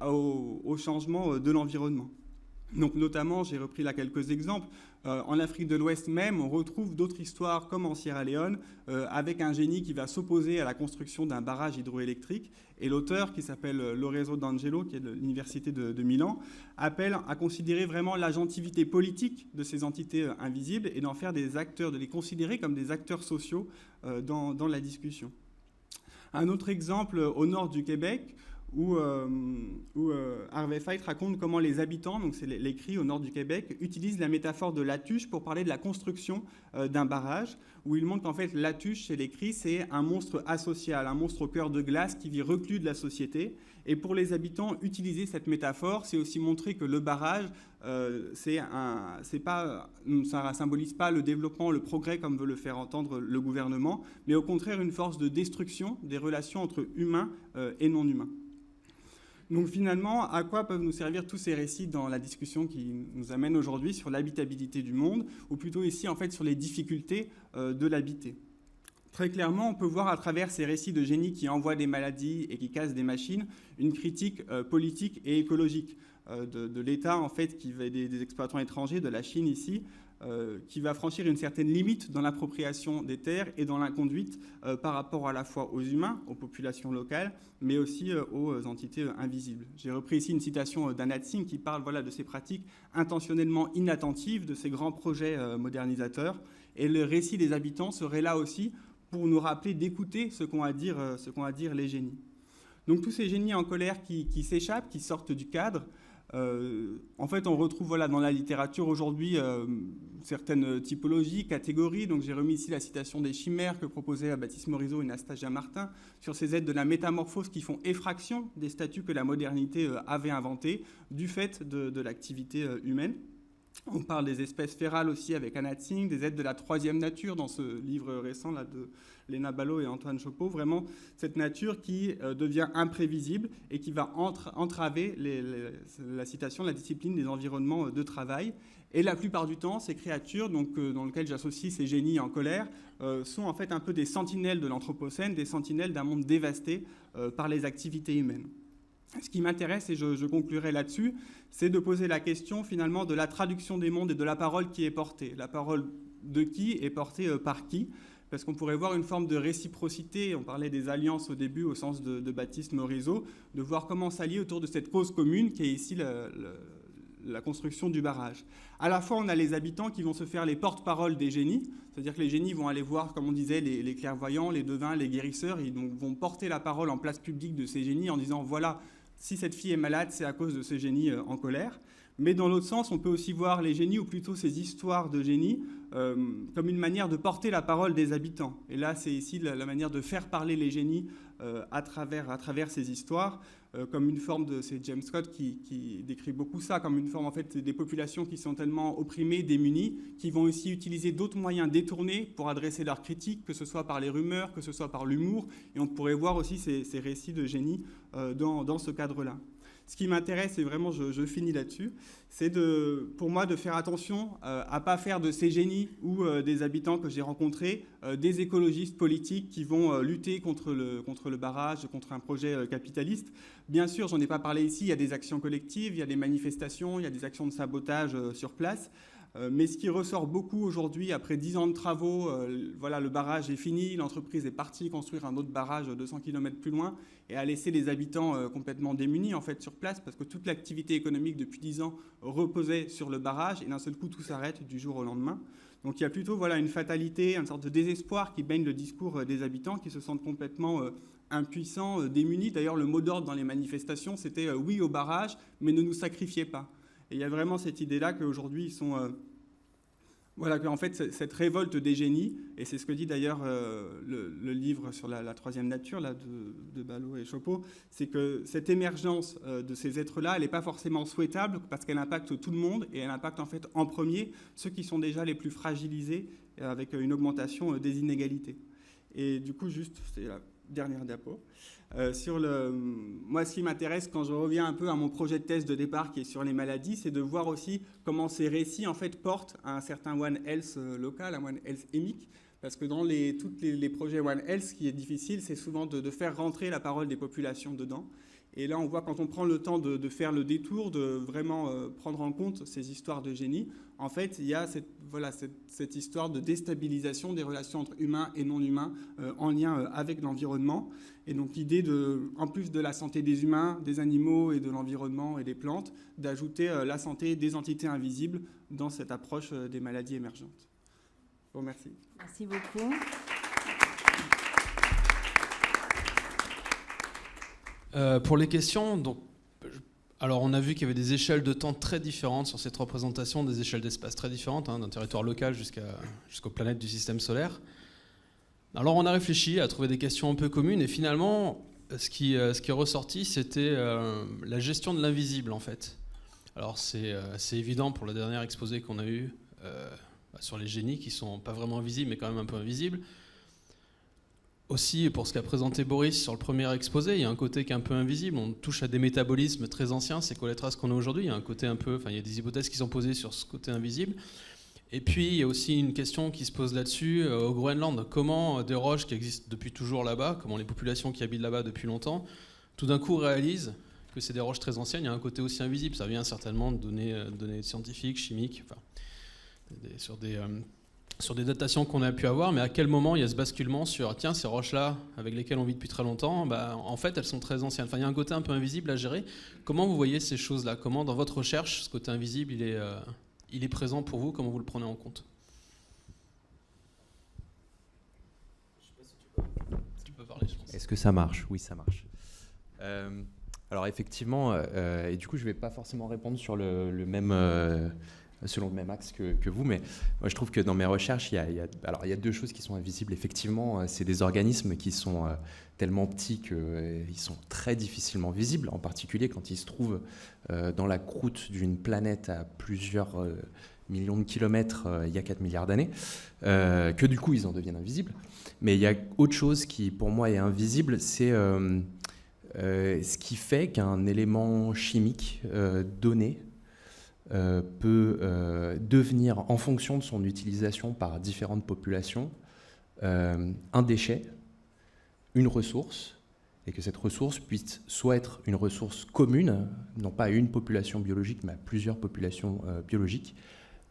au changement de l'environnement. Donc notamment, j'ai repris là quelques exemples, en Afrique de l'Ouest même, on retrouve d'autres histoires comme en Sierra Leone, avec un génie qui va s'opposer à la construction d'un barrage hydroélectrique. Et l'auteur, qui s'appelle Lorenzo D'Angelo, qui est de l'université de Milan, appelle à considérer vraiment l'agentivité politique de ces entités invisibles et d'en faire des acteurs, de les considérer comme des acteurs sociaux dans la discussion. Un autre exemple au nord du Québec, où Harvey Feit raconte comment les habitants, donc c'est les Cris au nord du Québec, utilisent la métaphore de l'Atuche pour parler de la construction d'un barrage, où il montre qu'en fait l'Atuche chez les Cris, c'est un monstre asocial, un monstre au cœur de glace qui vit reclus de la société. Et pour les habitants, utiliser cette métaphore, c'est aussi montrer que le barrage, ça symbolise pas le développement, le progrès comme veut le faire entendre le gouvernement, mais au contraire une force de destruction des relations entre humains et non humains. Donc finalement, à quoi peuvent nous servir tous ces récits dans la discussion qui nous amène aujourd'hui sur l'habitabilité du monde, ou plutôt ici en fait sur les difficultés de l'habiter? Très clairement, on peut voir à travers ces récits de génies qui envoient des maladies et qui cassent des machines, une critique politique et écologique de l'État en fait, des exploitants étrangers, de la Chine ici, qui va franchir une certaine limite dans l'appropriation des terres et dans l'inconduite par rapport à la fois aux humains, aux populations locales, mais aussi aux entités invisibles. J'ai repris ici une citation d'Anat Singh qui parle de ces pratiques intentionnellement inattentives, de ces grands projets modernisateurs. Et le récit des habitants serait là aussi pour nous rappeler d'écouter ce qu'ont à dire les génies. Donc tous ces génies en colère qui s'échappent, qui sortent du cadre, en fait on retrouve dans la littérature aujourd'hui certaines typologies, catégories. Donc j'ai remis ici la citation des chimères que proposaient Baptiste Morisot et Nastasia Martin sur ces êtres de la métamorphose qui font effraction des statuts que la modernité avait inventés du fait de l'activité humaine. On parle des espèces férales aussi avec Anna Tsing, des êtres de la troisième nature dans ce livre récent là, de Léna Ballot et Antoine Chopeau. Vraiment cette nature qui devient imprévisible et qui va entraver la citation, la discipline des environnements de travail. Et la plupart du temps, ces créatures, donc, dans lesquelles j'associe ces génies en colère, sont en fait un peu des sentinelles de l'Anthropocène, des sentinelles d'un monde dévasté par les activités humaines. Ce qui m'intéresse, et je conclurai là-dessus, c'est de poser la question finalement de la traduction des mondes et de la parole qui est portée. La parole de qui est portée par qui? Parce qu'on pourrait voir une forme de réciprocité, on parlait des alliances au début au sens de Baptiste Morisot, de voir comment s'allier autour de cette cause commune qui est ici la construction du barrage. À la fois, on a les habitants qui vont se faire les porte-parole des génies, c'est-à-dire que les génies vont aller voir, comme on disait, les clairvoyants, les devins, les guérisseurs, et donc vont porter la parole en place publique de ces génies en disant « voilà ». Si cette fille est malade, c'est à cause de ce génie en colère. Mais dans l'autre sens, on peut aussi voir les génies, ou plutôt ces histoires de génies, comme une manière de porter la parole des habitants. Et là, c'est ici la manière de faire parler les génies à travers ces histoires, comme une forme de... C'est James Scott qui décrit beaucoup ça, comme une forme en fait des populations qui sont tellement opprimées, démunies, qui vont aussi utiliser d'autres moyens détournés pour adresser leurs critiques, que ce soit par les rumeurs, que ce soit par l'humour. Et on pourrait voir aussi ces récits de génie dans ce cadre-là. Ce qui m'intéresse, et vraiment je finis là-dessus, c'est pour moi de faire attention à ne pas faire de ces génies ou des habitants que j'ai rencontrés des écologistes politiques qui vont lutter contre le barrage, contre un projet capitaliste. Bien sûr, j'en ai pas parlé ici, il y a des actions collectives, il y a des manifestations, il y a des actions de sabotage sur place. Mais ce qui ressort beaucoup aujourd'hui, après 10 ans de travaux, le barrage est fini, l'entreprise est partie construire un autre barrage 200 km plus loin et a laissé les habitants complètement démunis en fait, sur place parce que toute l'activité économique depuis 10 ans reposait sur le barrage et d'un seul coup tout s'arrête du jour au lendemain. Donc il y a plutôt une fatalité, une sorte de désespoir qui baigne le discours des habitants qui se sentent complètement impuissants, démunis. D'ailleurs, le mot d'ordre dans les manifestations, c'était « oui au barrage, mais ne nous sacrifiez pas ». Et il y a vraiment cette idée-là qu'aujourd'hui, ils sont... qu'en fait, cette révolte des génies, et c'est ce que dit d'ailleurs le livre sur la troisième nature là, de Ballot et Chopeau, c'est que cette émergence de ces êtres-là, elle n'est pas forcément souhaitable parce qu'elle impacte tout le monde, et elle impacte en fait en premier ceux qui sont déjà les plus fragilisés, avec une augmentation des inégalités. Et du coup, juste, c'est la dernière diapo. Moi, ce qui m'intéresse quand je reviens un peu à mon projet de thèse de départ qui est sur les maladies, c'est de voir aussi comment ces récits en fait portent à un certain One Health local, un One Health émique, parce que dans tous les projets One Health, ce qui est difficile, c'est souvent de faire rentrer la parole des populations dedans. Et là, on voit quand on prend le temps de faire le détour, de vraiment prendre en compte ces histoires de génie, en fait, il y a cette histoire de déstabilisation des relations entre humains et non-humains en lien avec l'environnement. Et donc l'idée, en plus de la santé des humains, des animaux et de l'environnement et des plantes, d'ajouter la santé des entités invisibles dans cette approche des maladies émergentes. Je vous remercie. Merci beaucoup. Pour les questions, alors on a vu qu'il y avait des échelles de temps très différentes sur cette représentation, des échelles d'espace très différentes, d'un territoire local jusqu'aux planètes du système solaire. Alors on a réfléchi à trouver des questions un peu communes, et finalement, ce qui est ressorti, c'était la gestion de l'invisible, en fait. Alors c'est évident pour le dernier exposé qu'on a eu sur les génies, qui sont pas vraiment invisibles, mais quand même un peu invisibles. Aussi, pour ce qu'a présenté Boris sur le premier exposé, il y a un côté qui est un peu invisible. On touche à des métabolismes très anciens, c'est quoi les traces qu'on a aujourd'hui. Il y a un côté il y a des hypothèses qui sont posées sur ce côté invisible. Et puis, il y a aussi une question qui se pose là-dessus au Groenland. Comment des roches qui existent depuis toujours là-bas, comment les populations qui habitent là-bas depuis longtemps, tout d'un coup réalisent que c'est des roches très anciennes. Il y a un côté aussi invisible. Ça vient certainement de données scientifiques, chimiques, sur des datations qu'on a pu avoir, mais à quel moment il y a ce basculement sur tiens, ces roches-là avec lesquelles on vit depuis très longtemps, en fait elles sont très anciennes. Il y a un côté un peu invisible à gérer. Comment vous voyez ces choses-là? Comment dans votre recherche ce côté invisible il est présent pour vous? Comment vous le prenez en compte? Je sais pas si tu peux parler, je pense. Est-ce que ça marche? Oui, ça marche. Alors effectivement, et du coup je ne vais pas forcément répondre sur le même, selon le même axe que vous, mais moi je trouve que dans mes recherches, il y a deux choses qui sont invisibles. Effectivement, c'est des organismes qui sont tellement petits qu'ils sont très difficilement visibles, en particulier quand ils se trouvent dans la croûte d'une planète à plusieurs millions de kilomètres il y a 4 milliards d'années, que du coup ils en deviennent invisibles. Mais il y a autre chose qui pour moi est invisible, c'est ce qui fait qu'un élément chimique donné peut devenir, en fonction de son utilisation par différentes populations, un déchet, une ressource, et que cette ressource puisse soit être une ressource commune, non pas à une population biologique, mais à plusieurs populations biologiques,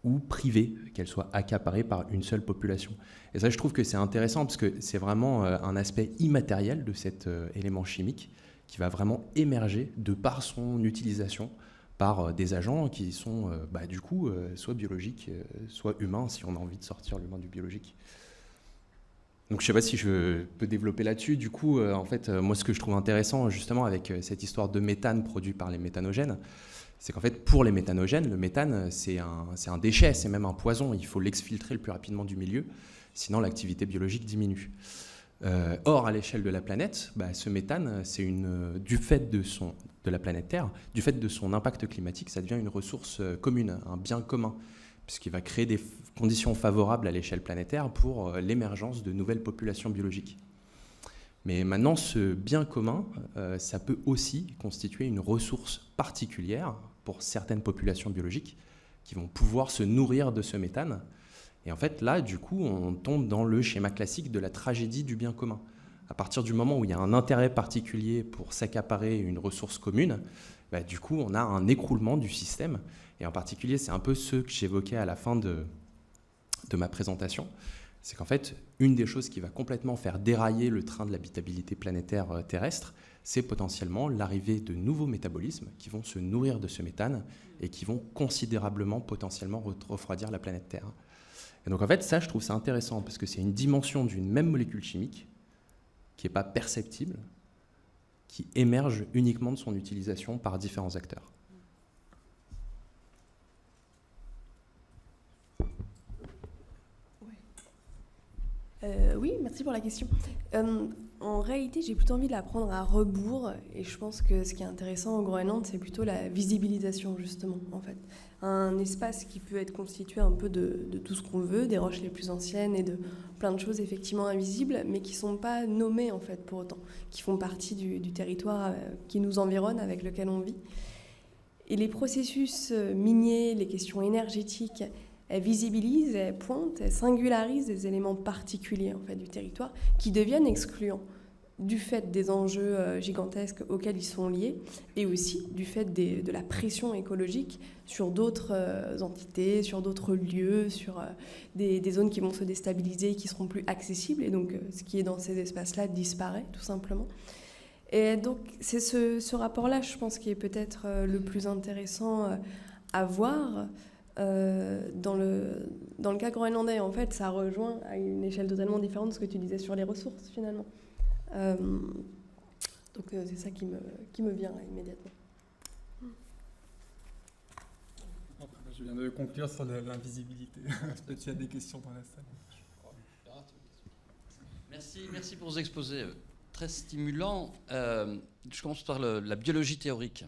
ou privée, qu'elle soit accaparée par une seule population. Et ça, je trouve que c'est intéressant, parce que c'est vraiment un aspect immatériel de cet élément chimique, qui va vraiment émerger de par son utilisation par des agents qui sont du coup soit biologiques, soit humains, si on a envie de sortir l'humain du biologique. Donc je ne sais pas si je peux développer là-dessus. Du coup, en fait, moi ce que je trouve intéressant justement avec cette histoire de méthane produit par les méthanogènes, c'est qu'en fait pour les méthanogènes, le méthane c'est un déchet, c'est même un poison. Il faut l'exfiltrer le plus rapidement du milieu, sinon l'activité biologique diminue. Or, à l'échelle de la planète, ce méthane, c'est du fait de la planète Terre, du fait de son impact climatique, ça devient une ressource commune, un bien commun, puisqu'il va créer des conditions favorables à l'échelle planétaire pour l'émergence de nouvelles populations biologiques. Mais maintenant, ce bien commun, ça peut aussi constituer une ressource particulière pour certaines populations biologiques qui vont pouvoir se nourrir de ce méthane. Et en fait, là, du coup, on tombe dans le schéma classique de la tragédie du bien commun. À partir du moment où il y a un intérêt particulier pour s'accaparer une ressource commune, du coup, on a un écroulement du système. Et en particulier, c'est un peu ce que j'évoquais à la fin de ma présentation. C'est qu'en fait, une des choses qui va complètement faire dérailler le train de l'habitabilité planétaire terrestre, c'est potentiellement l'arrivée de nouveaux métabolismes qui vont se nourrir de ce méthane et qui vont considérablement, potentiellement, refroidir la planète Terre. Et donc en fait, ça, je trouve ça intéressant parce que c'est une dimension d'une même molécule chimique qui n'est pas perceptible, qui émerge uniquement de son utilisation par différents acteurs. Oui, merci pour la question. En réalité, j'ai plutôt envie de la prendre à rebours, et je pense que ce qui est intéressant au Groenland, c'est plutôt la visibilisation, justement, en fait. Un espace qui peut être constitué un peu de tout ce qu'on veut, des roches les plus anciennes et de plein de choses effectivement invisibles, mais qui ne sont pas nommées, en fait, pour autant, qui font partie du territoire qui nous environne, avec lequel on vit. Et les processus miniers, les questions énergétiques, elles visibilisent, elles pointent, elles singularisent des éléments particuliers en fait, du territoire qui deviennent excluants du fait des enjeux gigantesques auxquels ils sont liés et aussi du fait de la pression écologique sur d'autres entités, sur d'autres lieux, sur des zones qui vont se déstabiliser et qui seront plus accessibles. Et donc ce qui est dans ces espaces-là disparaît tout simplement. Et donc c'est ce rapport-là, je pense, qui est peut-être le plus intéressant à voir. Dans le cas groenlandais, en fait, ça rejoint à une échelle totalement différente de ce que tu disais sur les ressources, finalement. Donc c'est ça qui me vient là, immédiatement. Je viens de conclure sur l'invisibilité. Peut-être qu'il y a des questions dans la salle. Merci pour vos exposés très stimulants. Je commence par la biologie théorique.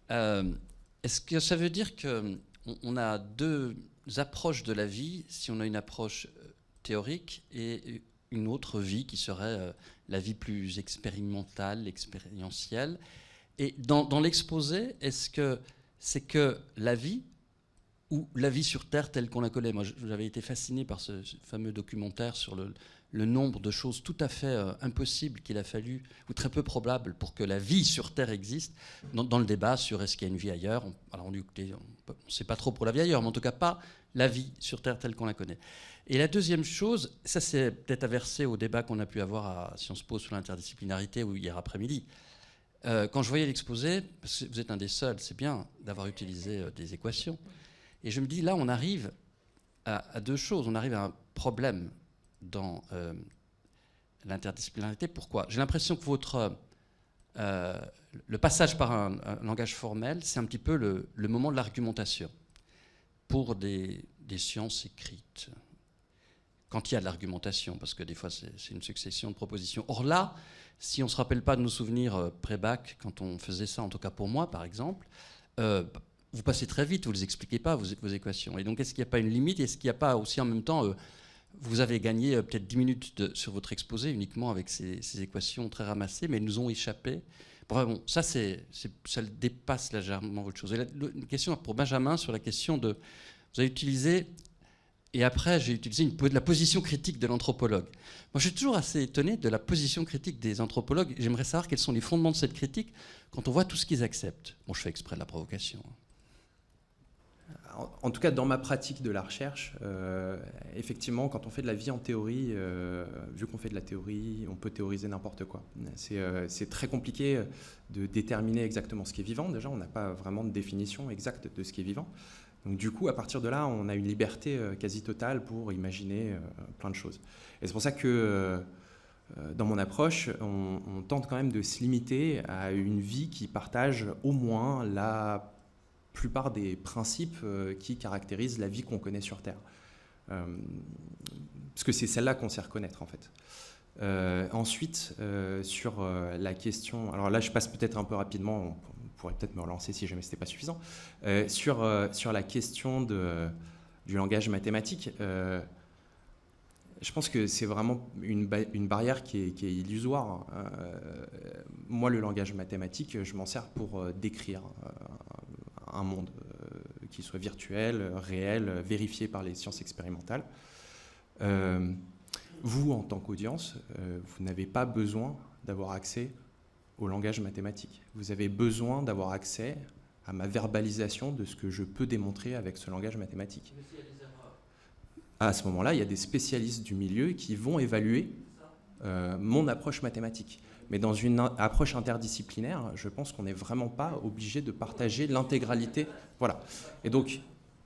Est-ce que ça veut dire que on a deux approches de la vie, si on a une approche théorique et une autre vie qui serait la vie plus expérimentale, expérientielle. Et dans l'exposé, est-ce que c'est que la vie ou la vie sur Terre telle qu'on la connaît? Moi, j'avais été fasciné par ce fameux documentaire sur le nombre de choses tout à fait impossibles qu'il a fallu, ou très peu probables, pour que la vie sur Terre existe, dans le débat sur est-ce qu'il y a une vie ailleurs. Alors on dit, écoutez, on ne sait pas trop pour la vie ailleurs, mais en tout cas pas la vie sur Terre telle qu'on la connaît. Et la deuxième chose, ça c'est peut-être inversé au débat qu'on a pu avoir à Sciences Po sur l'interdisciplinarité ou hier après-midi. Quand je voyais l'exposé, parce que vous êtes un des seuls, c'est bien d'avoir utilisé des équations, et je me dis, là on arrive à deux choses, on arrive à un problème dans l'interdisciplinarité. Pourquoi? J'ai l'impression que votre le passage par un langage formel, c'est un petit peu le moment de l'argumentation pour des sciences écrites. Quand il y a de l'argumentation, parce que des fois c'est une succession de propositions. Or là, si on ne se rappelle pas de nos souvenirs pré-bac, quand on faisait ça, en tout cas pour moi par exemple, vous passez très vite, vous ne les expliquez pas, vos équations. Et donc est-ce qu'il n'y a pas une limite? Est-ce qu'il n'y a pas aussi en même temps, vous avez gagné peut-être 10 minutes sur votre exposé uniquement avec ces équations très ramassées, mais elles nous ont échappé. Bon, ça dépasse légèrement votre chose. Et une question pour Benjamin sur la question de... Vous avez utilisé... Et après, j'ai utilisé la position critique de l'anthropologue. Moi, je suis toujours assez étonné de la position critique des anthropologues. J'aimerais savoir quels sont les fondements de cette critique quand on voit tout ce qu'ils acceptent. Bon, je fais exprès de la provocation. En tout cas, dans ma pratique de la recherche, effectivement, quand on fait de la vie en théorie, vu qu'on fait de la théorie, on peut théoriser n'importe quoi. C'est très compliqué de déterminer exactement ce qui est vivant. Déjà, on n'a pas vraiment de définition exacte de ce qui est vivant. Donc du coup, à partir de là, on a une liberté quasi totale pour imaginer plein de choses. Et c'est pour ça que dans mon approche, on tente quand même de se limiter à une vie qui partage au moins la plupart des principes qui caractérisent la vie qu'on connaît sur Terre. Parce que c'est celle-là qu'on sait reconnaître, en fait. Ensuite, sur la question... Alors là, je passe peut-être un peu rapidement... On pourrait peut-être me relancer si jamais ce n'était pas suffisant. Sur la question du langage mathématique, je pense que c'est vraiment une barrière qui est illusoire. Moi, le langage mathématique, je m'en sers pour décrire un monde qui soit virtuel, réel, vérifié par les sciences expérimentales. Vous, en tant qu'audience, vous n'avez pas besoin d'avoir accès au langage mathématique. Vous avez besoin d'avoir accès à ma verbalisation de ce que je peux démontrer avec ce langage mathématique. Mais s'il y a des erreurs. À ce moment-là, il y a des spécialistes du milieu qui vont évaluer mon approche mathématique. Mais dans une approche interdisciplinaire, je pense qu'on n'est vraiment pas obligé de partager l'intégralité. Voilà. Et donc,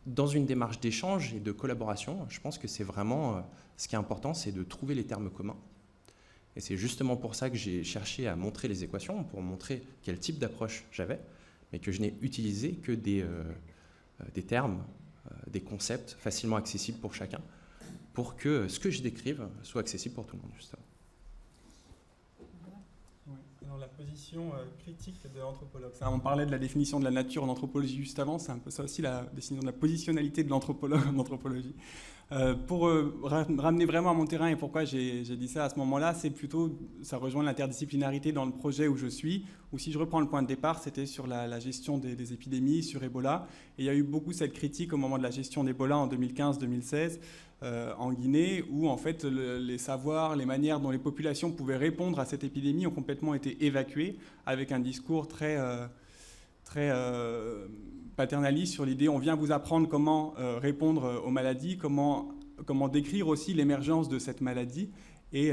dans une démarche d'échange et de collaboration, je pense que c'est vraiment ce qui est important, c'est de trouver les termes communs. Et c'est justement pour ça que j'ai cherché à montrer les équations, pour montrer quel type d'approche j'avais, mais que je n'ai utilisé que des termes, des concepts facilement accessibles pour chacun, pour que ce que je décrive soit accessible pour tout le monde, justement. Alors, la position critique de l'anthropologue. On parlait de la définition de la nature en anthropologie juste avant, c'est un peu ça aussi, la définition de la positionnalité de l'anthropologue en anthropologie. Pour ramener vraiment à mon terrain et pourquoi j'ai dit ça à ce moment-là, c'est plutôt, ça rejoint l'interdisciplinarité dans le projet où je suis, où si je reprends le point de départ, c'était sur la gestion des épidémies, sur Ebola. Et il y a eu beaucoup cette critique au moment de la gestion d'Ebola en 2015-2016 en Guinée, où en fait les savoirs, les manières dont les populations pouvaient répondre à cette épidémie ont complètement été évacués, avec un discours très paternaliste sur l'idée on vient vous apprendre comment répondre aux maladies, comment décrire aussi l'émergence de cette maladie. Et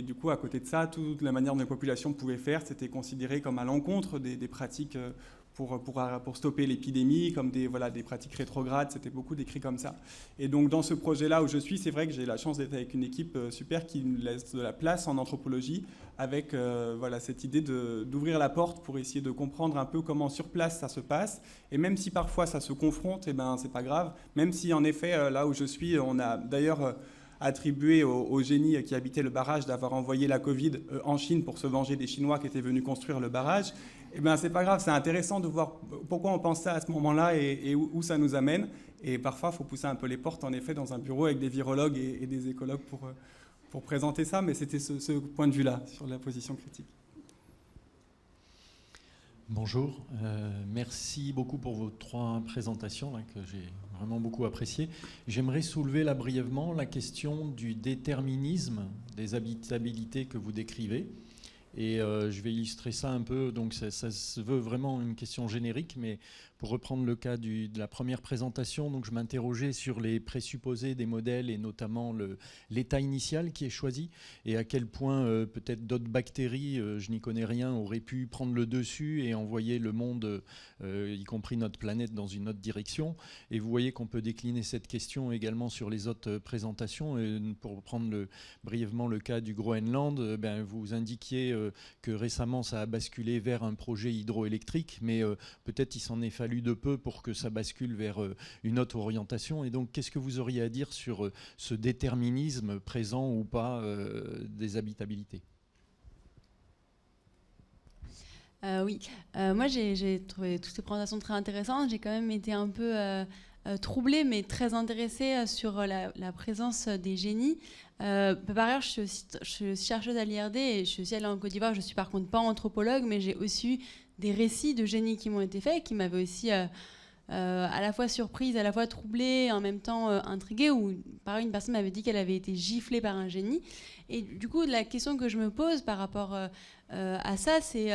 du coup, à côté de ça, toute la manière dont les populations pouvaient faire, c'était considéré comme à l'encontre des pratiques pour stopper l'épidémie, comme des pratiques rétrogrades, c'était beaucoup décrit comme ça. Et donc dans ce projet-là où je suis, c'est vrai que j'ai la chance d'être avec une équipe super qui nous laisse de la place en anthropologie, avec cette idée d'ouvrir la porte pour essayer de comprendre un peu comment sur place ça se passe. Et même si parfois ça se confronte, c'est pas grave. Même si en effet, là où je suis, on a d'ailleurs attribué au génie qui habitait le barrage d'avoir envoyé la Covid en Chine pour se venger des Chinois qui étaient venus construire le barrage. C'est pas grave, c'est intéressant de voir pourquoi on pense ça à ce moment-là et où ça nous amène. Et parfois, il faut pousser un peu les portes, en effet, dans un bureau avec des virologues et des écologues pour présenter ça. Mais c'était ce point de vue-là, sur la position critique. Bonjour, merci beaucoup pour vos 3 présentations que j'ai vraiment beaucoup appréciées. J'aimerais soulever là brièvement la question du déterminisme des habitabilités que vous décrivez. Et je vais illustrer ça un peu, donc ça se veut vraiment une question générique, mais pour reprendre le cas de la première présentation, donc je m'interrogeais sur les présupposés des modèles et notamment l'état initial qui est choisi et à quel point peut-être d'autres bactéries, je n'y connais rien, auraient pu prendre le dessus et envoyer le monde, y compris notre planète, dans une autre direction. Et vous voyez qu'on peut décliner cette question également sur les autres présentations. Et pour prendre brièvement le cas du Groenland, vous indiquiez que récemment ça a basculé vers un projet hydroélectrique, mais peut-être il s'en est fallu de peu pour que ça bascule vers une autre orientation. Et donc, qu'est-ce que vous auriez à dire sur ce déterminisme présent ou pas des habitabilités ? Oui, moi j'ai trouvé toutes ces présentations très intéressantes. J'ai quand même été un peu troublée, mais très intéressée sur la présence des génies. Par ailleurs, je suis aussi chercheuse à l'IRD et je suis aussi allée en Côte d'Ivoire. Je suis par contre pas anthropologue, mais j'ai aussi eu des récits de génies qui m'ont été faits et qui m'avaient aussi à la fois surprise, à la fois troublée, en même temps intriguée, où pareil, une personne m'avait dit qu'elle avait été giflée par un génie. Et du coup, la question que je me pose par rapport à ça, c'est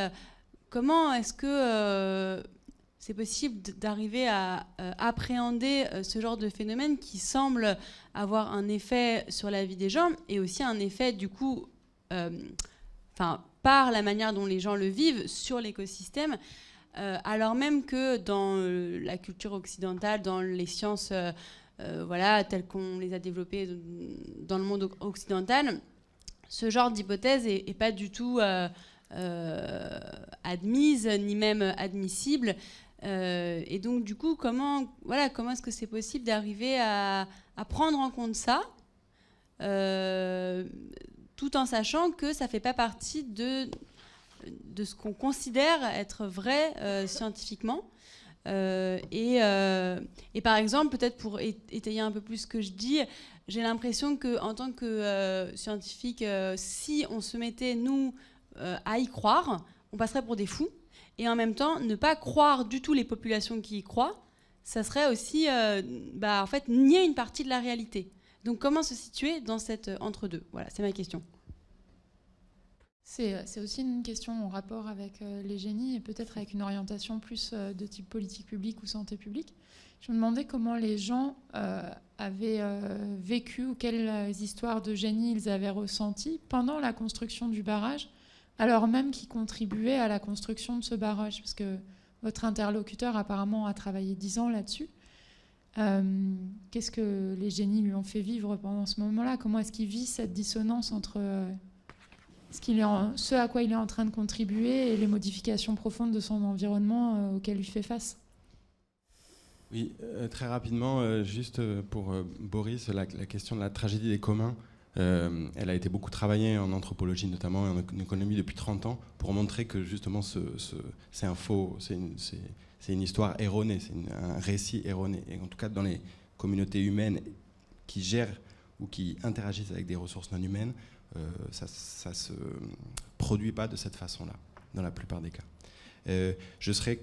comment est-ce que c'est possible d'arriver à appréhender ce genre de phénomène qui semble avoir un effet sur la vie des gens et aussi un effet, du coup, par la manière dont les gens le vivent sur l'écosystème, alors même que dans la culture occidentale, dans les sciences telles qu'on les a développées dans le monde occidental, ce genre d'hypothèse n'est pas du tout admise, ni même admissible. Et donc, du coup, comment est-ce que c'est possible d'arriver à prendre en compte ça, tout en sachant que ça ne fait pas partie de ce qu'on considère être vrai scientifiquement. Et par exemple, peut-être pour étayer un peu plus ce que je dis, j'ai l'impression qu'en tant que scientifique, si on se mettait, nous, à y croire, on passerait pour des fous. Et en même temps, ne pas croire du tout les populations qui y croient, ça serait aussi en fait, nier une partie de la réalité. Donc comment se situer dans cet entre-deux ? Voilà, c'est ma question. C'est aussi une question en rapport avec les génies et peut-être avec une orientation plus de type politique publique ou santé publique. Je me demandais comment les gens avaient vécu ou quelles histoires de génie ils avaient ressenties pendant la construction du barrage, alors même qu'ils contribuaient à la construction de ce barrage, parce que votre interlocuteur apparemment a travaillé 10 ans là-dessus. Qu'est-ce que les génies lui ont fait vivre pendant ce moment-là ? Comment est-ce qu'il vit cette dissonance entre ce à quoi il est en train de contribuer et les modifications profondes de son environnement auxquelles il fait face ? Oui, très rapidement, juste pour Boris, la question de la tragédie des communs, elle a été beaucoup travaillée en anthropologie notamment et en économie depuis 30 ans pour montrer que justement c'est un faux, c'est une histoire erronée, c'est un récit erroné. Et en tout cas dans les communautés humaines qui gèrent ou qui interagissent avec des ressources non humaines, ça se produit pas de cette façon-là, dans la plupart des cas. Je serais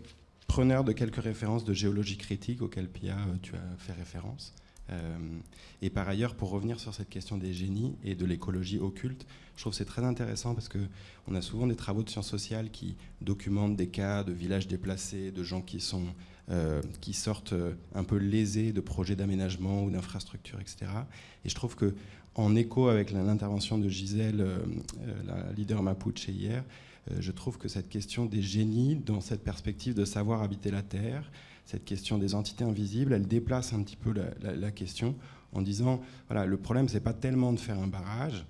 preneur de quelques références de géologie critique auxquelles Pia, tu as fait référence. Et par ailleurs, pour revenir sur cette question des génies et de l'écologie occulte, je trouve que c'est très intéressant parce qu'on a souvent des travaux de sciences sociales qui documentent des cas de villages déplacés, de gens qui sortent un peu lésés de projets d'aménagement ou d'infrastructures, etc. Et je trouve que en écho avec l'intervention de Gisèle, la leader Mapuche hier, je trouve que cette question des génies, dans cette perspective de savoir habiter la Terre, cette question des entités invisibles, elle déplace un petit peu la question en disant, voilà, le problème, c'est pas tellement de faire un barrage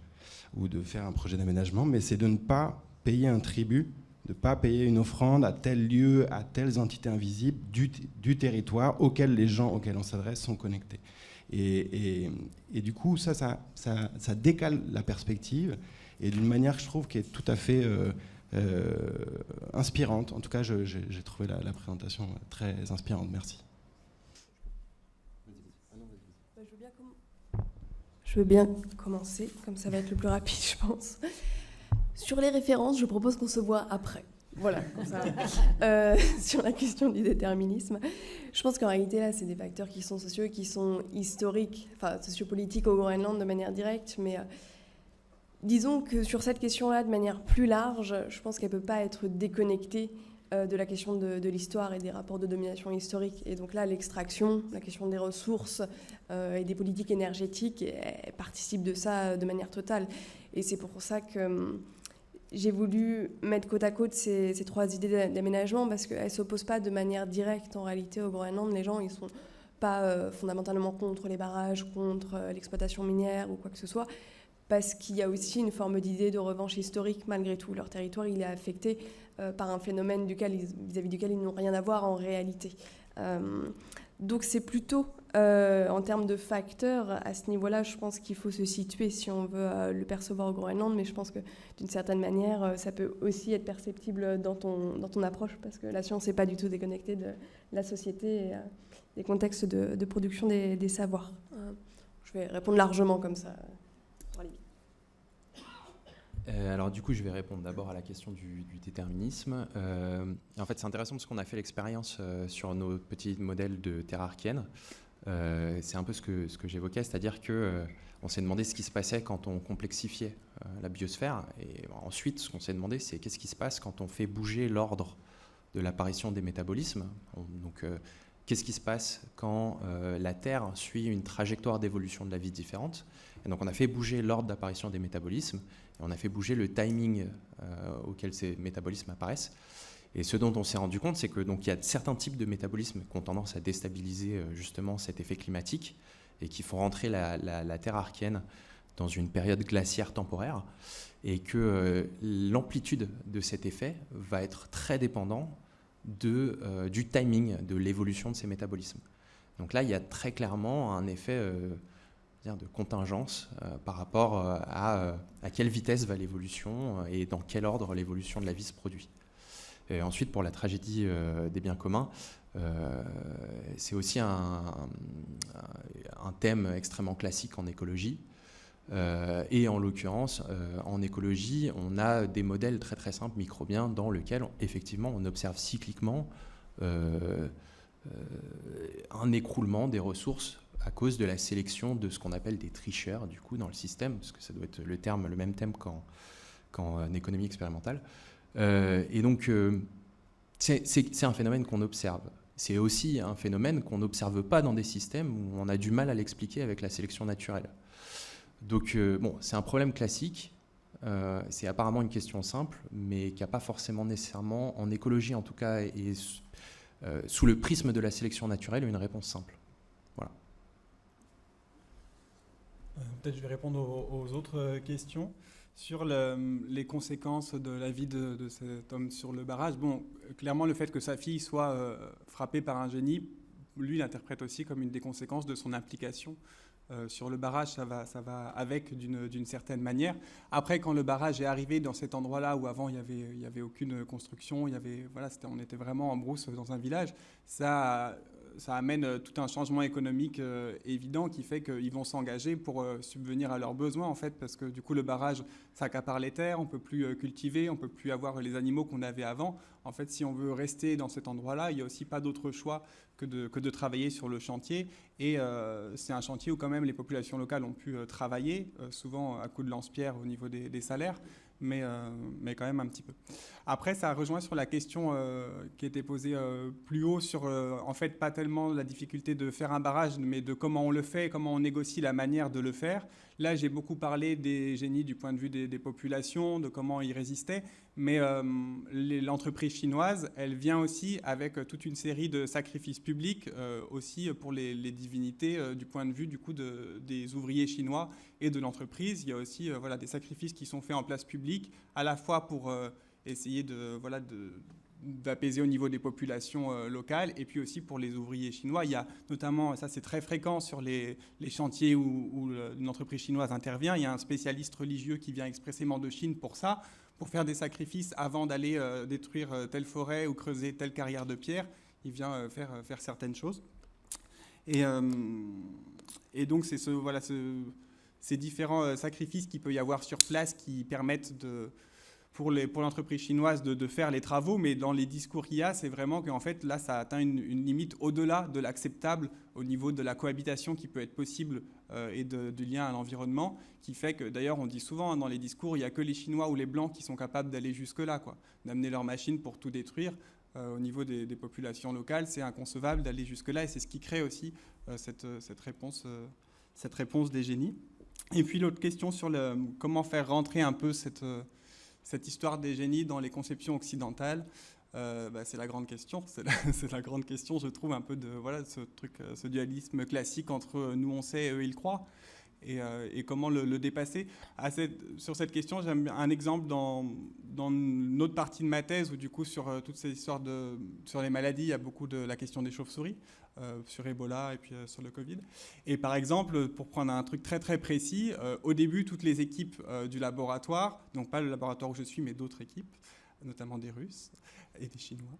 ou de faire un projet d'aménagement, mais c'est de ne pas payer un tribut, de ne pas payer une offrande à tel lieu, à telles entités invisibles du territoire auxquelles les gens auxquels on s'adresse sont connectés. Et du coup, ça décale la perspective et d'une manière que je trouve qui est tout à fait inspirante. En tout cas, j'ai trouvé la présentation très inspirante. Merci. Je veux bien commencer, comme ça va être le plus rapide, je pense. Sur les références, je propose qu'on se voit après. Voilà, comme ça. Sur la question du déterminisme, je pense qu'en réalité, là, c'est des facteurs qui sont sociaux, qui sont historiques, enfin sociopolitiques au Groenland de manière directe, mais disons que sur cette question-là, de manière plus large, je pense qu'elle ne peut pas être déconnectée de la question de l'histoire et des rapports de domination historique. Et donc là, l'extraction, la question des ressources et des politiques énergétiques participe de ça de manière totale. Et c'est pour ça que j'ai voulu mettre côte à côte ces trois idées d'aménagement, parce qu'elles ne s'opposent pas de manière directe en réalité au Groenland. Les gens, ils ne sont pas fondamentalement contre les barrages, contre l'exploitation minière ou quoi que ce soit. parce qu'il y a aussi une forme d'idée de revanche historique malgré tout. Leur territoire, il est affecté par un phénomène vis-à-vis duquel ils n'ont rien à voir en réalité. Donc c'est plutôt, en termes de facteurs, à ce niveau-là, je pense qu'il faut se situer si on veut le percevoir au Groenland, mais je pense que d'une certaine manière, ça peut aussi être perceptible dans ton approche, parce que la science n'est pas du tout déconnectée de la société et des contextes de production des savoirs. Je vais répondre largement comme ça. Alors du coup, je vais répondre d'abord à la question du déterminisme. En fait, c'est intéressant parce qu'on a fait l'expérience sur nos petits modèles de terre archéenne. C'est un peu ce que j'évoquais, c'est-à-dire qu'on s'est demandé ce qui se passait quand on complexifiait la biosphère. Et ensuite, ce qu'on s'est demandé, c'est qu'est-ce qui se passe quand on fait bouger l'ordre de l'apparition des métabolismes. Donc, qu'est-ce qui se passe quand la Terre suit une trajectoire d'évolution de la vie différente. Et donc, on a fait bouger l'ordre d'apparition des métabolismes. Et on a fait bouger le timing auquel ces métabolismes apparaissent. Et ce dont on s'est rendu compte, c'est que donc il y a certains types de métabolismes qui ont tendance à déstabiliser justement cet effet climatique et qui font rentrer la Terre archéenne dans une période glaciaire temporaire, et que l'amplitude de cet effet va être très dépendant du timing de l'évolution de ces métabolismes. Donc là, il y a très clairement un effet de contingence par rapport à quelle vitesse va l'évolution et dans quel ordre l'évolution de la vie se produit. Et ensuite, pour la tragédie des biens communs, c'est aussi un thème extrêmement classique en écologie. Et en l'occurrence, en écologie, on a des modèles très très simples microbiens dans lesquels, effectivement, on observe cycliquement un écroulement des ressources à cause de la sélection de ce qu'on appelle des tricheurs, du coup, dans le système, parce que ça doit être le même thème qu'en économie expérimentale. Et donc, c'est un phénomène qu'on observe. C'est aussi un phénomène qu'on n'observe pas dans des systèmes où on a du mal à l'expliquer avec la sélection naturelle. Donc, bon, c'est un problème classique. C'est apparemment une question simple, mais qui n'a pas forcément nécessairement, en écologie en tout cas, et sous le prisme de la sélection naturelle, une réponse simple. Voilà. Peut-être je vais répondre aux autres questions. Sur les conséquences de la vie de cet homme sur le barrage, bon, clairement, le fait que sa fille soit frappée par un génie, lui, l'interprète aussi comme une des conséquences de son implication sur le barrage. Ça va avec d'une certaine manière. Après, quand le barrage est arrivé dans cet endroit-là où avant, il y avait aucune construction, on était vraiment en brousse dans un village, ça amène tout un changement économique évident qui fait qu'ils vont s'engager pour subvenir à leurs besoins, en fait, parce que du coup, le barrage, ça accapare les terres, on ne peut plus cultiver, on ne peut plus avoir les animaux qu'on avait avant. En fait, si on veut rester dans cet endroit-là, il n'y a aussi pas d'autre choix que de travailler sur le chantier. Et c'est un chantier où quand même les populations locales ont pu travailler, souvent à coup de lance-pierre au niveau des salaires, mais quand même un petit peu. Après, ça rejoint sur la question qui était posée plus haut sur, en fait, pas tellement la difficulté de faire un barrage, mais de comment on le fait, comment on négocie la manière de le faire. Là, j'ai beaucoup parlé des génies du point de vue des populations, de comment ils résistaient, mais l'entreprise chinoise, elle vient aussi avec toute une série de sacrifices publics, aussi pour les divinités, du point de vue du coup des ouvriers chinois et de l'entreprise. Il y a aussi des sacrifices qui sont faits en place publique, à la fois pour essayer d'apaiser au niveau des populations locales, et puis aussi pour les ouvriers chinois. Il y a notamment, ça c'est très fréquent sur les chantiers où une entreprise chinoise intervient, il y a un spécialiste religieux qui vient expressément de Chine pour ça, pour faire des sacrifices avant d'aller détruire telle forêt ou creuser telle carrière de pierre. Il vient faire certaines choses. Et donc c'est ces différents sacrifices qu'il peut y avoir sur place qui permettent pour l'entreprise chinoise de faire les travaux, mais dans les discours qu'il y a, c'est vraiment qu'en fait, là, ça atteint une limite au-delà de l'acceptable au niveau de la cohabitation qui peut être possible et du lien à l'environnement, qui fait que, d'ailleurs, on dit souvent dans les discours, il n'y a que les Chinois ou les Blancs qui sont capables d'aller jusque-là, d'amener leurs machines pour tout détruire. Au niveau des populations locales, c'est inconcevable d'aller jusque-là, et c'est ce qui crée aussi cette réponse des génies. Et puis l'autre question sur comment faire rentrer un peu cette histoire des génies dans les conceptions occidentales, c'est la grande question. C'est la grande question, je trouve, un peu de ce dualisme classique entre nous on sait et eux ils croient. et comment le dépasser. Sur cette question, j'aime un exemple dans une autre partie de ma thèse, où du coup sur toutes ces histoires sur les maladies, il y a beaucoup de la question des chauves-souris, sur Ebola et puis sur le Covid. Et par exemple, pour prendre un truc très très précis, au début, toutes les équipes du laboratoire, donc pas le laboratoire où je suis, mais d'autres équipes, notamment des Russes et des Chinois,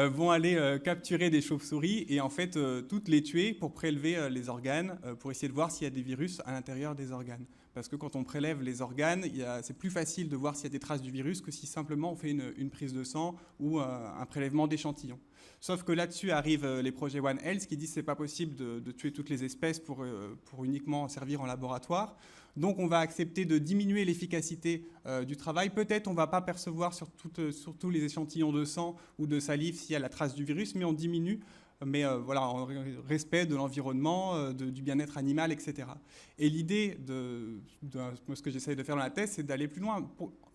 vont aller capturer des chauves-souris et en fait toutes les tuer pour prélever les organes, pour essayer de voir s'il y a des virus à l'intérieur des organes. Parce que quand on prélève les organes, c'est plus facile de voir s'il y a des traces du virus que si simplement on fait une prise de sang ou un prélèvement d'échantillons. Sauf que là-dessus arrivent les projets One Health qui disent que ce n'est pas possible de tuer toutes les espèces pour uniquement servir en laboratoire. Donc on va accepter de diminuer l'efficacité du travail. Peut-être on ne va pas percevoir sur tous les échantillons de sang ou de salive s'il y a la trace du virus, mais on diminue, mais voilà, en respect de l'environnement, du bien-être animal, etc. Et l'idée de ce que j'essaie de faire dans la thèse, c'est d'aller plus loin.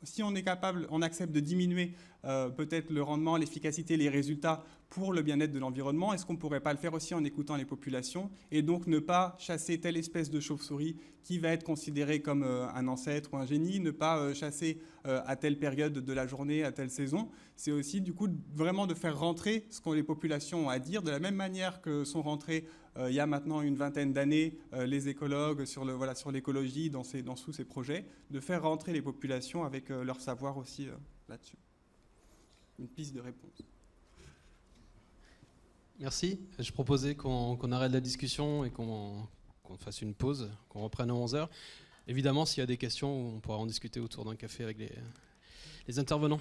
Si on est capable, on accepte de diminuer peut-être le rendement, l'efficacité, les résultats pour le bien-être de l'environnement, est-ce qu'on ne pourrait pas le faire aussi en écoutant les populations et donc ne pas chasser telle espèce de chauve-souris qui va être considérée comme un ancêtre ou un génie, ne pas chasser à telle période de la journée, à telle saison. C'est aussi du coup vraiment de faire rentrer ce que les populations ont à dire, de la même manière que sont rentrés il y a maintenant une vingtaine d'années les écologues sur l'écologie dans tous ces projets, de faire rentrer les populations avec leur savoir aussi là-dessus. Une piste de réponse. Merci. Je proposais qu'on arrête la discussion et qu'on fasse une pause, qu'on reprenne à 11h. Évidemment, s'il y a des questions, on pourra en discuter autour d'un café avec les intervenants.